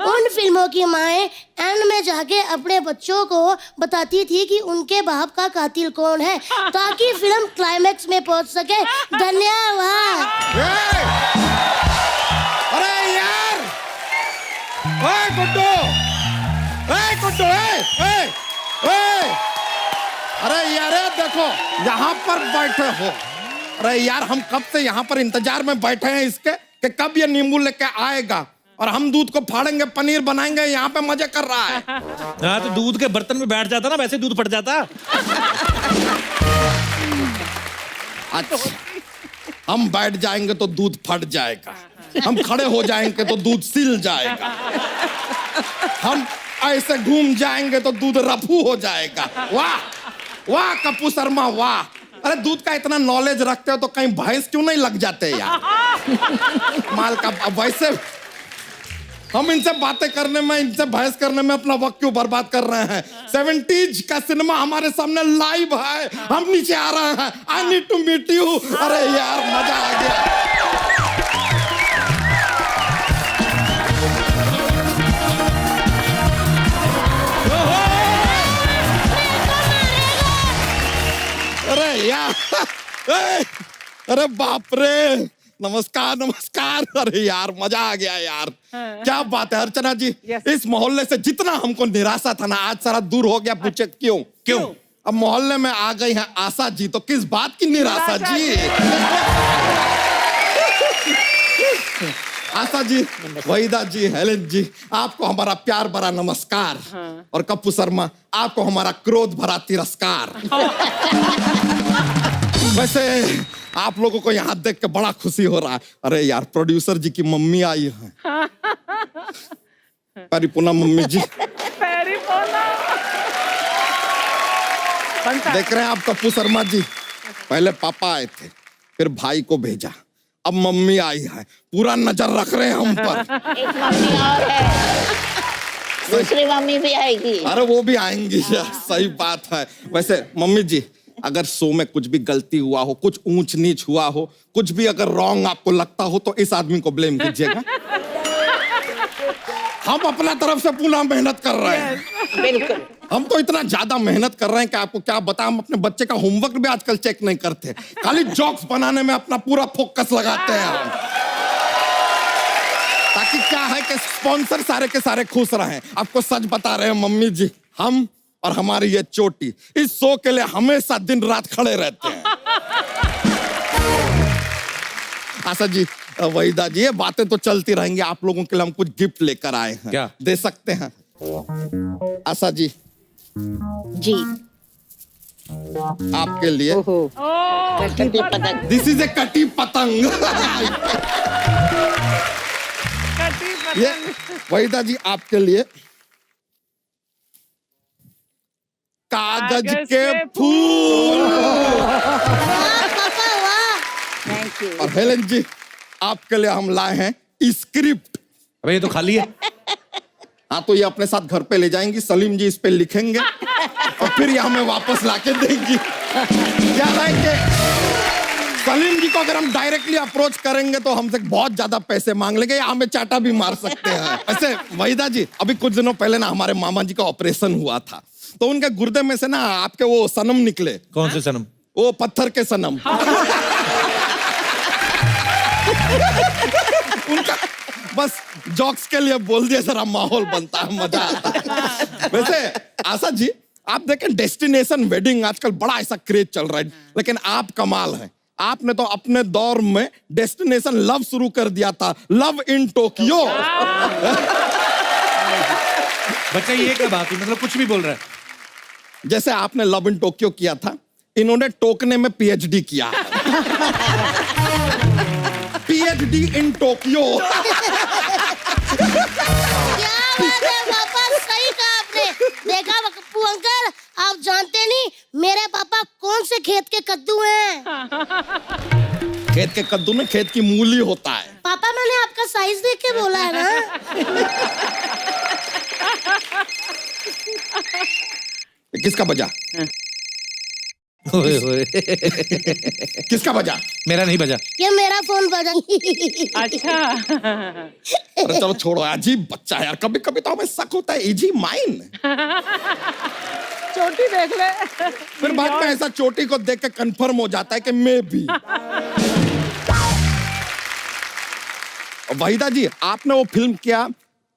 [SPEAKER 3] उन फिल्मों की माएं एंड में जाके अपने बच्चों को बताती थी कि उनके बाप का कातिल कौन है, ताकि फिल्म क्लाइमैक्स में पहुंच सके। धन्यवाद।
[SPEAKER 1] अरे यार, ओए गुड्डू, ओए गुड्डू, ओए, ओए, अरे यार देखो यहाँ पर बैठे हो,
[SPEAKER 13] अरे यार हम कब से यहाँ पर इंतजार में बैठे हैं इसके कि कब ये नींबू लेके आएगा और हम दूध को फाड़ेंगे, पनीर बनाएंगे, यहाँ पे मजे कर रहा है।
[SPEAKER 1] हाँ तो दूध के बर्तन में बैठ जाता ना, वैसे दूध फट जाता।
[SPEAKER 13] अच्छा, हम बैठ जाएंगे तो दूध फट जाएगा, हम खड़े हो जाएंगे तो दूध सिल जाएगा, हम ऐसे घूम जाएंगे तो दूध रफू हो जाएगा। वाह वाह कप्पू शर्मा वाह। अरे दूध का इतना नॉलेज रखते हो तो कहीं भैंस क्यों नहीं लग जाते यार। माल का वैसे हम इनसे बातें करने में, इनसे बहस करने में अपना वक्त क्यों बर्बाद कर रहे हैं। 70s का सिनेमा हमारे सामने लाइव है, हम नीचे आ रहे हैं। I need to meet you. अरे यार मजा आ गया। अरे यार अरे बाप रे, नमस्कार नमस्कार। अरे यार मजा आ गया यार। क्या बात है अर्चना जी। इस मोहल्ले से जितना हमको निराशा था ना, आज सारा दूर हो गया। पूछे क्यों? क्यों? अब मोहल्ले में आ गई है आशा जी, तो किस बात की निराशा जी? आशा जी, वहीदा जी, हेलेन जी, आपको हमारा प्यार भरा नमस्कार। और कप्पू शर्मा, आपको हमारा क्रोध भरा तिरस्कार। वैसे आप लोगों को यहाँ देख के बड़ा खुशी हो रहा है। अरे यार प्रोड्यूसर जी की मम्मी आई है। परिपूर्णा मम्मी जी, देख रहे हैं आप कप्पू शर्मा जी, पहले पापा आए थे, फिर भाई को भेजा, अब मम्मी आई है। पूरा नजर रख रहे हैं हम पर।
[SPEAKER 10] एक मम्मी और है, दूसरी मम्मी भी आएगी।
[SPEAKER 13] अरे वो भी आएंगी यार, सही बात है। वैसे मम्मी जी, अगर शो में कुछ भी गलती हुआ हो, कुछ ऊंच नीच हुआ हो, कुछ भी अगर रॉन्ग आपको लगता हो तो इस आदमी को ब्लेम कीजिएगा। हम अपना तरफ से पूरा मेहनत कर रहे हैं।
[SPEAKER 10] बिल्कुल।
[SPEAKER 13] हम तो इतना ज्यादा मेहनत कर रहे हैं कि आपको क्या बताएं, हम अपने बच्चे का होमवर्क भी आजकल चेक नहीं करते, खाली जोक्स बनाने में अपना पूरा फोकस लगाते हैं हम। ताकि क्या है कि स्पॉन्सर सारे के सारे खुश रहें। आपको सच बता रहे हैं मम्मी जी, हम और हमारी ये चोटी इस शो के लिए हमेशा दिन रात खड़े रहते हैं। आशा जी, वहीदा जी, ये बातें तो चलती रहेंगी। आप लोगों के लिए हम कुछ गिफ्ट लेकर आए हैं।
[SPEAKER 1] क्या
[SPEAKER 13] दे सकते हैं? आशा जी
[SPEAKER 3] जी,
[SPEAKER 13] आपके लिए
[SPEAKER 10] कटी पतंग।
[SPEAKER 13] दिस इज ए कटी पतंग। ये वहीदा जी आपके लिए कागज के फूल।
[SPEAKER 3] Thank you.
[SPEAKER 13] और हेलेन जी, आपके लिए हम लाए हैं स्क्रिप्ट।
[SPEAKER 1] अबे ये तो खाली है।
[SPEAKER 13] हाँ तो ये अपने साथ घर पे ले जाएंगी, सलीम जी इस पे लिखेंगे और फिर ये हमें वापस लाके देंगी। क्या है कि सलीम जी को अगर हम डायरेक्टली अप्रोच करेंगे तो हमसे बहुत ज्यादा पैसे मांग लेंगे, या हमें चाटा भी मार सकते हैं। ऐसे वहीदा जी, अभी कुछ दिनों पहले ना हमारे मामा जी का ऑपरेशन हुआ था, तो उनके गुर्दे में से ना आपके वो सनम निकले।
[SPEAKER 1] कौन से सनम?
[SPEAKER 13] वो पत्थर के सनम। उनका बस जॉक्स के लिए बोल दिया, जरा माहौल बनता है, मजा आता है। वैसे आशा जी, आप देखें डेस्टिनेशन वेडिंग आजकल बड़ा ऐसा क्रेज चल रहा है, लेकिन आप कमाल है। आपने तो अपने दौर में डेस्टिनेशन लव शुरू कर दिया था, लव इन टोक्यो।
[SPEAKER 1] बच्चा ये क्या बात हुई, मतलब कुछ भी बोल रहा है।
[SPEAKER 13] जैसे आपने लव इन टोक्यो किया था, इन्होंने टोकने में पीएचडी किया। PhD in Tokyo.
[SPEAKER 3] क्या बात है पापा, सही कहा आपने। देखा कप्पू अंकल, आप जानते नहीं मेरे पापा कौन से खेत के कद्दू हैं।
[SPEAKER 13] खेत के कद्दू में खेत की मूली होता है।
[SPEAKER 3] पापा मैंने आपका साइज देख के बोला है ना।
[SPEAKER 13] किसका बजा? किसका बजा?
[SPEAKER 1] मेरा नहीं बजा।
[SPEAKER 3] ये मेरा फोन बजा।
[SPEAKER 4] अच्छा।
[SPEAKER 13] अरे चलो छोड़ो, अजीब बच्चा है यार। कभी कभी तो हमें शक होता है, इज ही माइन?
[SPEAKER 4] चोटी देख ले।
[SPEAKER 13] फिर बाद में ऐसा चोटी को देख के कंफर्म हो जाता है कि मैं भी। वहीदा जी, आपने वो फिल्म किया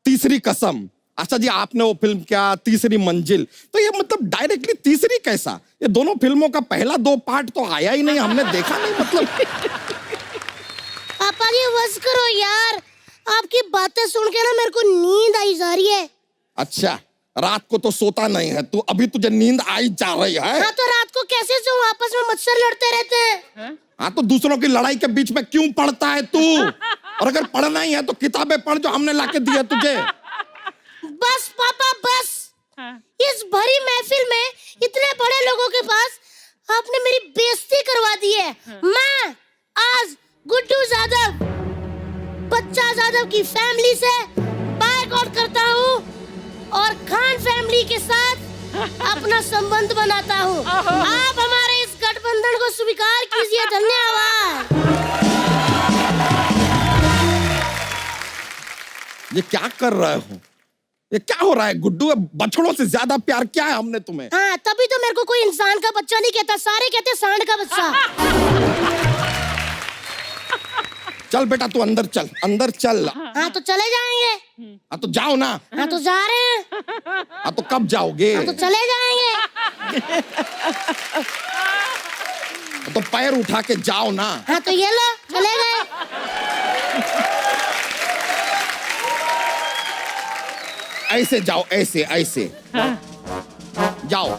[SPEAKER 13] तीसरी कसम। अच्छा जी, आपने वो फिल्म किया तीसरी मंजिल। तो ये मतलब डायरेक्टली तीसरी कैसा? ये दोनों फिल्मों का पहला 2 पार्ट तो आया ही नहीं, हमने देखा नहीं मतलब।
[SPEAKER 3] पापा जी बस करो यार, आपकी बातें सुन के ना मेरे को नींद आई जा रही है।
[SPEAKER 13] अच्छा, रात को तो सोता नहीं है तू, अभी तुझे नींद आई जा रही है?
[SPEAKER 3] हाँ तो रात को कैसे सोऊं, आपस में मच्छर लड़ते रहते हैं।
[SPEAKER 13] हाँ तो दूसरों की लड़ाई के बीच में क्यों पढ़ता है तू? और अगर पढ़ना ही है तो किताबें पढ़ जो हमने लाके दी है तुझे।
[SPEAKER 3] बस पापा बस, इस भरी महफिल में इतने बड़े लोगों के पास आपने मेरी बेइज्जती करवा दी है। मैं आज गुड्डू यादव, बच्चा यादव की फैमिली से बायकॉट करता हूँ और खान फैमिली के साथ अपना संबंध बनाता हूँ। आप हमारे इस गठबंधन को स्वीकार कीजिए। धन्यवाद।
[SPEAKER 13] ये क्या कर रहे हो? ये क्या हो रहा है गुड्डू? बछड़ों से ज्यादा प्यार क्या है हमने तुम्हें?
[SPEAKER 3] हाँ तभी तो मेरे को कोई इंसान का बच्चा नहीं कहता, सारे कहते सांड का बच्चा।
[SPEAKER 13] चल बेटा तू अंदर चल, अंदर चल।
[SPEAKER 3] हाँ तो चले जाएंगे।
[SPEAKER 13] हाँ तो जाओ ना।
[SPEAKER 3] हाँ तो जा रहे हैं।
[SPEAKER 13] हाँ तो कब जाओगे?
[SPEAKER 3] हाँ तो चले जाएंगे।
[SPEAKER 13] तो पैर उठा के जाओ ना।
[SPEAKER 3] हाँ तो ये लो चले गए।
[SPEAKER 13] ऐसे जाओ, ऐसे ऐसे जाओ।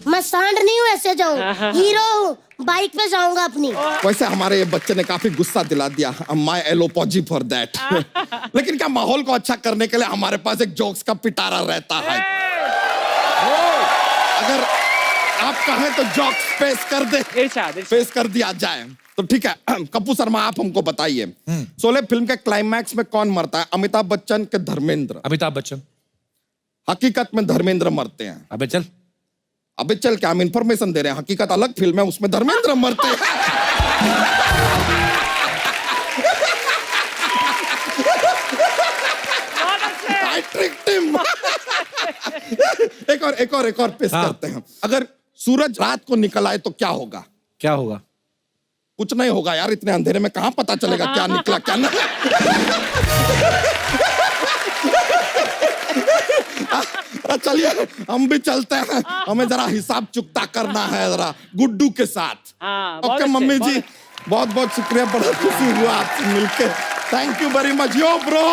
[SPEAKER 3] मैं सांड नहीं हूँ, ऐसे जाऊँ, हीरो हूँ, बाइक पे जाऊंगा अपनी।
[SPEAKER 13] वैसे हमारे ये बच्चे ने काफी गुस्सा दिला दिया, माय एलोपॉजी फॉर दैट। लेकिन क्या माहौल को अच्छा करने के लिए हमारे पास एक जोक्स का पिटारा रहता है। अगर आप कहें तो जोक्स पेश कर दे, पेश कर दिया जाए तो ठीक है। कपूर शर्मा आप हमको बताइए, शोले फिल्म के क्लाइमैक्स में कौन मरता है, अमिताभ बच्चन के धर्मेंद्र?
[SPEAKER 1] अमिताभ बच्चन।
[SPEAKER 13] हकीकत में धर्मेंद्र मरते हैं।
[SPEAKER 1] अबे चल,
[SPEAKER 13] अबे चल क्या हम इंफॉर्मेशन दे रहे हैं? हकीकत अलग फिल्म है, उसमें धर्मेंद्र मरते हैं। I tricked him. एक और पेश करते हैं। अगर सूरज रात को निकल आए तो क्या होगा?
[SPEAKER 1] क्या होगा?
[SPEAKER 13] कुछ नहीं होगा यार, इतने अंधेरे में कहां पता चलेगा क्या निकला क्या नहीं। चलिए हम भी चलते हैं, हमें जरा हिसाब चुकता करना है जरा गुड्डू के साथ। ओके मम्मी जी, बहुत बहुत शुक्रिया, बड़ा खुशी हुआ आपसे मिलके। Thank you very much yo bro.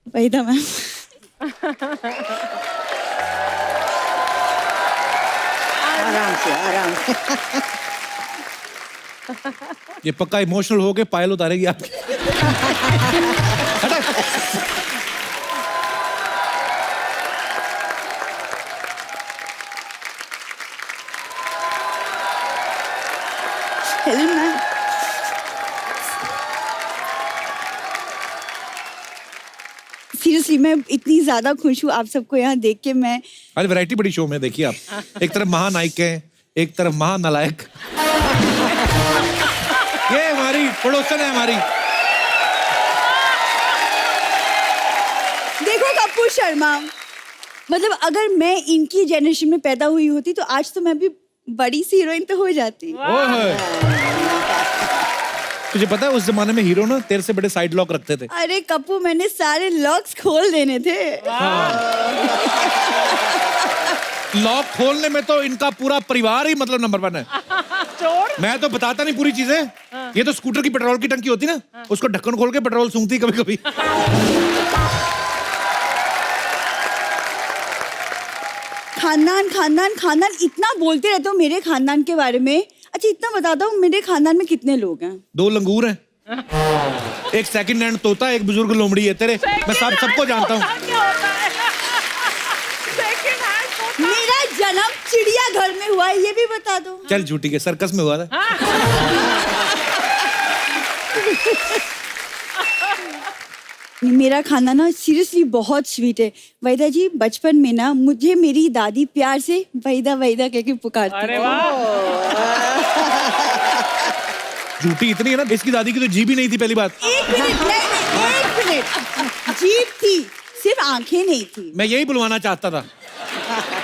[SPEAKER 5] Waheeda ma'am.
[SPEAKER 8] आराम से आराम से।
[SPEAKER 1] ये पक्का इमोशनल हो के पायल उतारेगी आपकी।
[SPEAKER 9] Hello ma'am. सीरियसली मैं इतनी ज्यादा खुश हूँ आप सबको यहाँ देख के। मैं
[SPEAKER 1] आज वैरायटी बड़ी शो में देखिए आप, एक तरफ महानायक है, एक तरफ महानालायक। ये हमारी पड़ोसन है हमारी।
[SPEAKER 9] देखो कपूर शर्मा, मतलब अगर मैं इनकी जनरेशन में पैदा हुई होती तो आज तो मैं भी बड़ी सी हीरोइन तो हो जाती।
[SPEAKER 1] तुझे पता है उस जमाने में हीरो ना तेरे से बड़े साइड लॉक रखते थे।
[SPEAKER 9] अरे कपूर, मैंने सारे लॉक्स खोल देने थे।
[SPEAKER 1] लॉक खोलने में तो इनका पूरा परिवार ही मतलब नंबर 1 है। मैं तो बताता नहीं पूरी चीजें। ये तो स्कूटर की पेट्रोल की टंकी होती ना, उसको ढक्कन खोल के पेट्रोल सूंघती कभी कभी।
[SPEAKER 9] खानदान खानदान खानदान इतना बोलते रहते हो मेरे खानदान के बारे में। अच्छा इतना बता दो, मेरे खानदान में कितने लोग हैं?
[SPEAKER 1] 2 लंगूर हैं, एक सेकंड हैंड तोता, एक बुजुर्ग लोमड़ी है तेरे। मैं सबको जानता हूँ।
[SPEAKER 9] मेरा जन्म चिड़ियाघर में हुआ है, ये भी बता दो।
[SPEAKER 1] चल झूठी के, सर्कस में हुआ था।
[SPEAKER 9] मेरा खाना ना सीरियसली बहुत स्वीट है। वहीदा जी, बचपन में ना मुझे मेरी दादी प्यार से वहीदा वहीदा कह के पुकारती।
[SPEAKER 1] झूठी इतनी है ना, इसकी दादी की तो जीभ ही नहीं थी पहली बात।
[SPEAKER 9] एक मिनट, नहीं, एक मिनट, जीभ थी, सिर्फ आंखें नहीं थी।
[SPEAKER 1] मैं यही बुलवाना चाहता था।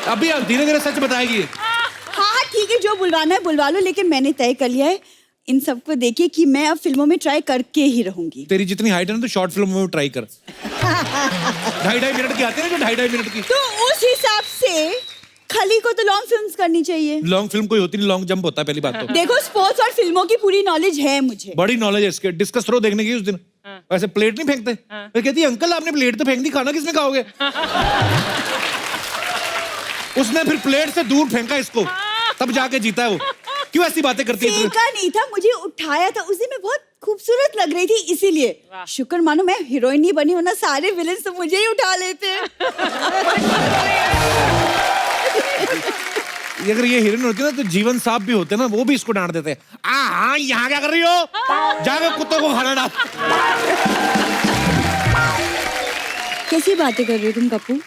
[SPEAKER 1] अभी धीरे धीरे सच बताएगी।
[SPEAKER 9] हाँ ठीक है, जो बुलवाना है बुलवा लो, लेकिन मैंने तय कर लिया है इन सबको देखिए कि मैं अब फिल्मों में ट्राई करके ही रहूंगी।
[SPEAKER 1] तेरी जितनी हाइट है ना, तो शॉर्ट फिल्म में ट्राई कर। 2.5 मिनट की आती है ना, जो 2.5 मिनट की।
[SPEAKER 9] तो उस हिसाब से खली को तो लॉन्ग फिल्म्स करनी चाहिए।
[SPEAKER 1] लॉन्ग फिल्म कोई होती नहीं, लॉन्ग जंप होता है पहली बात तो।
[SPEAKER 9] देखो स्पोर्ट्स और फिल्मों की पूरी नॉलेज है मुझे।
[SPEAKER 1] बड़ी नॉलेज है इसके। डिस्कस थ्रो देखने की उस दिन वैसे प्लेट नहीं फेंकते, फिर कहती है अंकल आपने प्लेट तो फेंक दी, खाना किसने खाओगे? उसने फिर प्लेट से दूर फेंका इसको, तब जाके जीता है वो। क्यों ऐसी बातें करती है?
[SPEAKER 9] फेंका नहीं था, मुझे उठाया था। उस दिन मैं बहुत खूबसूरत लग रही थी, इसीलिए। शुक्र मानो मैं हीरोइन नहीं बनी, वरना सारे विलेन तो मुझे ही उठा लेते।
[SPEAKER 1] अगर ये हीरोइन होती ना, तो जीवन साहब भी होते ना, वो भी इसको डांट देते। हाँ, यहाँ क्या कर रही हो? जाके कुत्तों को खाना डाल।
[SPEAKER 9] कैसी बातें कर रहे हो तुम कपूर?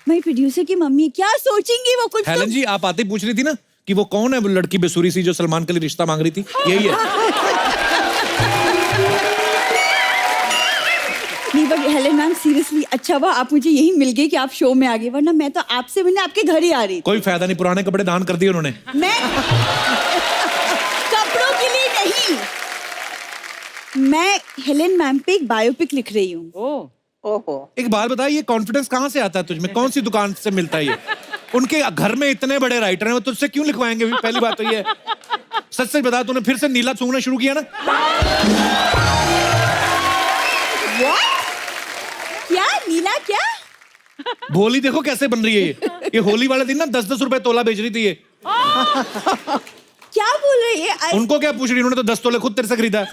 [SPEAKER 9] मैं प्रोड्यूसर की मम्मी, क्या सोचेंगी वो? कुछ
[SPEAKER 1] हेलन जी, आप आते ही पूछ रही थी ना कि वो कौन है वो लड़की बेसुरी सी जो सलमान के लिए रिश्ता मांग रही थी? यही है।
[SPEAKER 9] नहीं बट हेलन मैम सीरियसली अच्छा हुआ आप मुझे यही मिल गए कि आप शो में आ गए, वरना मैं तो आपसे मिलने आपके घर ही आ रही थी।
[SPEAKER 1] कोई फायदा नहीं, पुराने कपड़े दान कर दिए उन्होंने।
[SPEAKER 9] मैं कपड़ों के लिए नहीं, मैं हेलन मैम पे एक बायोपिक लिख रही हूँ।
[SPEAKER 1] एक बात बताइए, ये कॉन्फिडेंस कहाँ से आता है तुझमें? कौन सी दुकान से मिलता है ये? उनके घर में इतने बड़े राइटर हैं, वो तुझसे क्यों लिखवाएंगे? पहली बात तो ये है। सच सच बता, तूने फिर से नीला सूंघना शुरू किया ना?
[SPEAKER 9] What? क्या नीला क्या?
[SPEAKER 1] भोली देखो कैसे बन रही है ये होली वाले दिन ना 10-10 रुपए तोला बेच रही थी ये।
[SPEAKER 9] क्या बोल रही है?
[SPEAKER 1] उनको क्या पूछ रही, उन्होंने तो 10 तोले खुद तेरे से खरीदा है।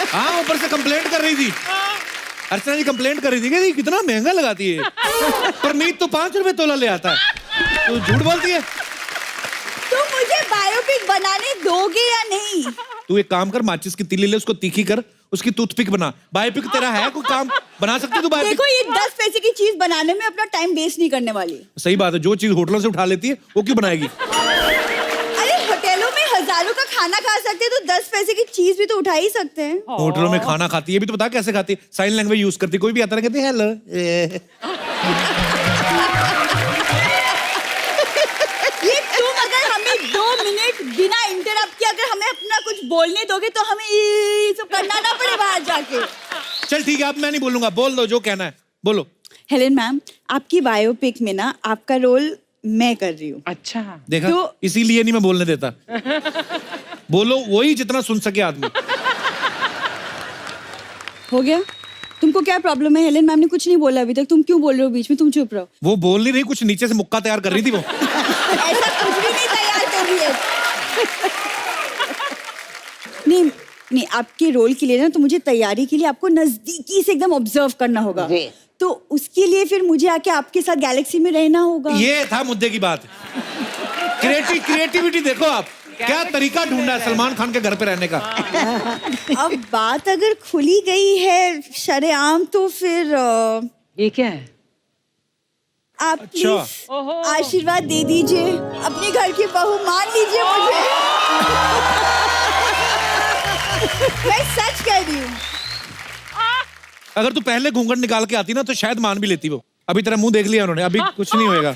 [SPEAKER 1] हाँ, ऊपर से कंप्लेंट कर रही थी। अर्चना जी कंप्लेंट कर रही थी कि कितना महंगा लगाती है, परनीत तो 5 रुपए तोला ले आता है। तो झूठ बोलती है।
[SPEAKER 9] तुम मुझे बायोपिक बनाने दोगे या नहीं?
[SPEAKER 1] तू एक काम कर, माचिस की तीली ले, उसको तीखी कर, उसकी टूथपिक बना। बायोपिक तेरा है कोई काम? बना सकती तू बायोपिक?
[SPEAKER 9] देखो ये 10 पैसे की चीज बनाने में अपना टाइम वेस्ट नहीं करने वाली।
[SPEAKER 1] सही बात है, जो चीज होटलों से उठा लेती है वो क्यों बनाएगी?
[SPEAKER 9] अरे होटलों में हजारों का खाना खा सकते हैं, तो 10 पैसे की चीज भी तो उठा ही सकते हैं।
[SPEAKER 1] होटलों में खाना खाती है, ये भी तो बता कैसे खाती है। साइन लैंग्वेज यूज करती है, कोई भी आता है कहती है हेलो।
[SPEAKER 9] ये तुम अगर हमें 2 मिनट बिना इंटरप्ट किए अगर हमें अपना कुछ बोलने दोगे तो हमें ये सब करना ना पड़े बाहर जाके।
[SPEAKER 1] चल ठीक है, अब मैं नहीं बोलूंगा, बोल दो जो कहना है, बोलो।
[SPEAKER 9] हेलन मैम, आपकी बायोपिक में ना आपका रोल मैं कर रही हूँ।
[SPEAKER 4] अच्छा
[SPEAKER 1] देखा,
[SPEAKER 9] तो-
[SPEAKER 1] इसीलिए नहीं मैं बोलने देता। बोलो वही जितना सुन सके आदमी।
[SPEAKER 9] हो गया? तुमको क्या प्रॉब्लम है? हेलन मैम ने कुछ नहीं बोला अभी तक, तुम क्यों बोल रहे हो बीच में? तुम चुप रहो।
[SPEAKER 1] वो बोल नहीं रही, कुछ नीचे से मुक्का तैयार कर रही थी वो।
[SPEAKER 9] ऐसा कुछ भी नहीं तैयार कर रही है। नहीं नहीं, आपके रोल के लिए ना तो मुझे तैयारी के लिए आपको नजदीकी से एकदम ऑब्जर्व करना होगा। तो उसके लिए फिर मुझे आके आपके साथ गैलेक्सी में रहना होगा।
[SPEAKER 1] ये था मुद्दे की बात। क्रिएटिविटी देखो आप, क्या तरीका ढूंढा है सलमान खान के घर पे रहने का।
[SPEAKER 9] अब बात अगर खुली गई है शरेआम तो फिर
[SPEAKER 4] ये क्या है?
[SPEAKER 9] आप
[SPEAKER 1] अच्छा।
[SPEAKER 9] प्लीज आशीर्वाद दे दीजिए, अपने घर की बहू मान लीजिए मुझे। मैं सच कह रही हूँ।
[SPEAKER 1] अगर तू पहले घूंघट निकाल के आती ना तो शायद मान भी लेती वो। अभी तेरा मुंह देख लिया उन्होंने, अभी कुछ नहीं होएगा।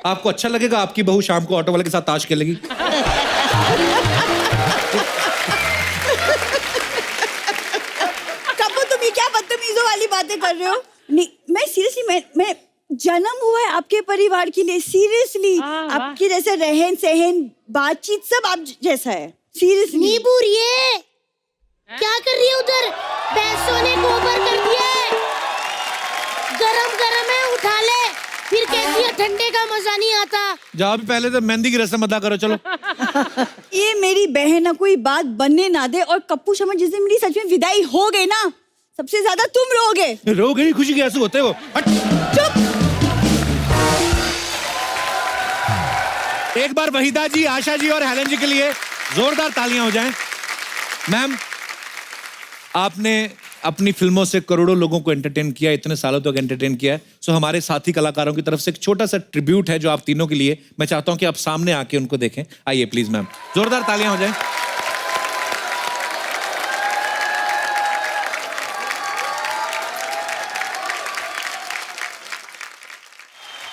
[SPEAKER 1] आपको अच्छा लगेगा आपकी बहू शाम को ऑटो वाले के साथ ताश खेलेगी?
[SPEAKER 9] कबू तुम ये क्या बदतमीजों वाली बातें कर रहे हो? नहीं मैं सीरियसली मैं जन्म हुआ है आपके परिवार के लिए। सीरियसली आपके जैसे रहन सहन बातचीत सब आप जैसा है। सीरियसली
[SPEAKER 3] नींबू ये क्या कर रही है उधर? भैंसों ने गोबर कर दिया है, गरम गरम है, उठा ले। फिर कहती है ठंडे का मजा नहीं आता।
[SPEAKER 1] जाओ भी पहले तो मेहंदी की रस्म अदा करो, चलो।
[SPEAKER 9] ये मेरी बहन ना कोई बात बनने ना दे। और कप्पू शर्मा जिस दिन मेरी सच में विदाई हो गई ना, सबसे ज्यादा तुम रोगे।
[SPEAKER 1] रो गई, खुशी के आंसू होते वो।
[SPEAKER 9] चुप।
[SPEAKER 1] एक बार वहीदा जी, आशा जी और हेलन जी के लिए जोरदार तालियां हो जाएं। मैम, आपने अपनी फिल्मों से करोड़ों लोगों को एंटरटेन किया, इतने सालों तक एंटरटेन किया है। सो हमारे साथी कलाकारों की तरफ से एक छोटा सा ट्रिब्यूट है जो आप तीनों के लिए। मैं चाहता हूं कि आप सामने आके उनको देखें। आइए प्लीज मैम, जोरदार तालियां हो जाए।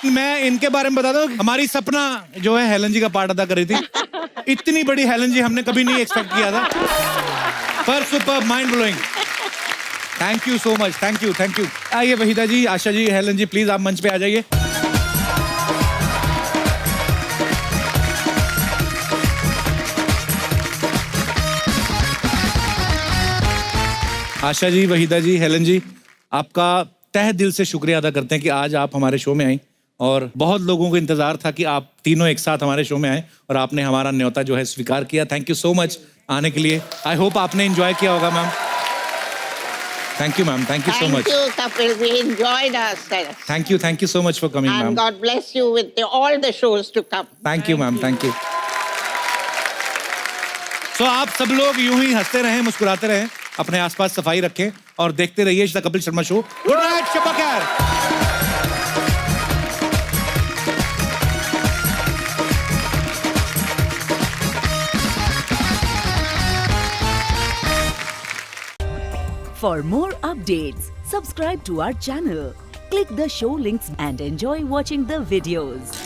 [SPEAKER 1] मैं इनके बारे में बता दूं, हमारी सपना जो है हेलन जी का पार्ट अदा कर रही थी। इतनी बड़ी हेलन जी हमने कभी नहीं एक्सपेक्ट किया था, पर super, mind blowing. Thank you so much, thank you, thank you. आइए वहीदा जी, आशा जी, हेलन जी, प्लीज आप मंच पे आ जाइए। आशा जी, वहीदा जी, हेलन जी, आपका तहे दिल से शुक्रिया अदा करते हैं कि आज आप हमारे शो में आई। और बहुत लोगों को इंतजार था कि आप तीनों एक साथ हमारे शो में आए और आपने हमारा न्योता जो है स्वीकार किया। थैंक यू सो मच आने के लिए। आई होप आपने एंजॉय किया होगा ma'am. Thank you ma'am, thank you so much.
[SPEAKER 10] Thank you, Kapil. We enjoyed ourselves.
[SPEAKER 1] Thank you so much for coming ma'am.
[SPEAKER 10] And God bless you with all the shows to come.
[SPEAKER 1] Thank you ma'am, thank you. So आप सब लोग यूं ही हंसते रहें, मुस्कुराते रहें, अपने आसपास सफाई रखें और देखते रहिए the Kapil Sharma show. Good night, शब्बा खैर।
[SPEAKER 14] For more updates, subscribe to our channel, click the show links and enjoy watching the videos.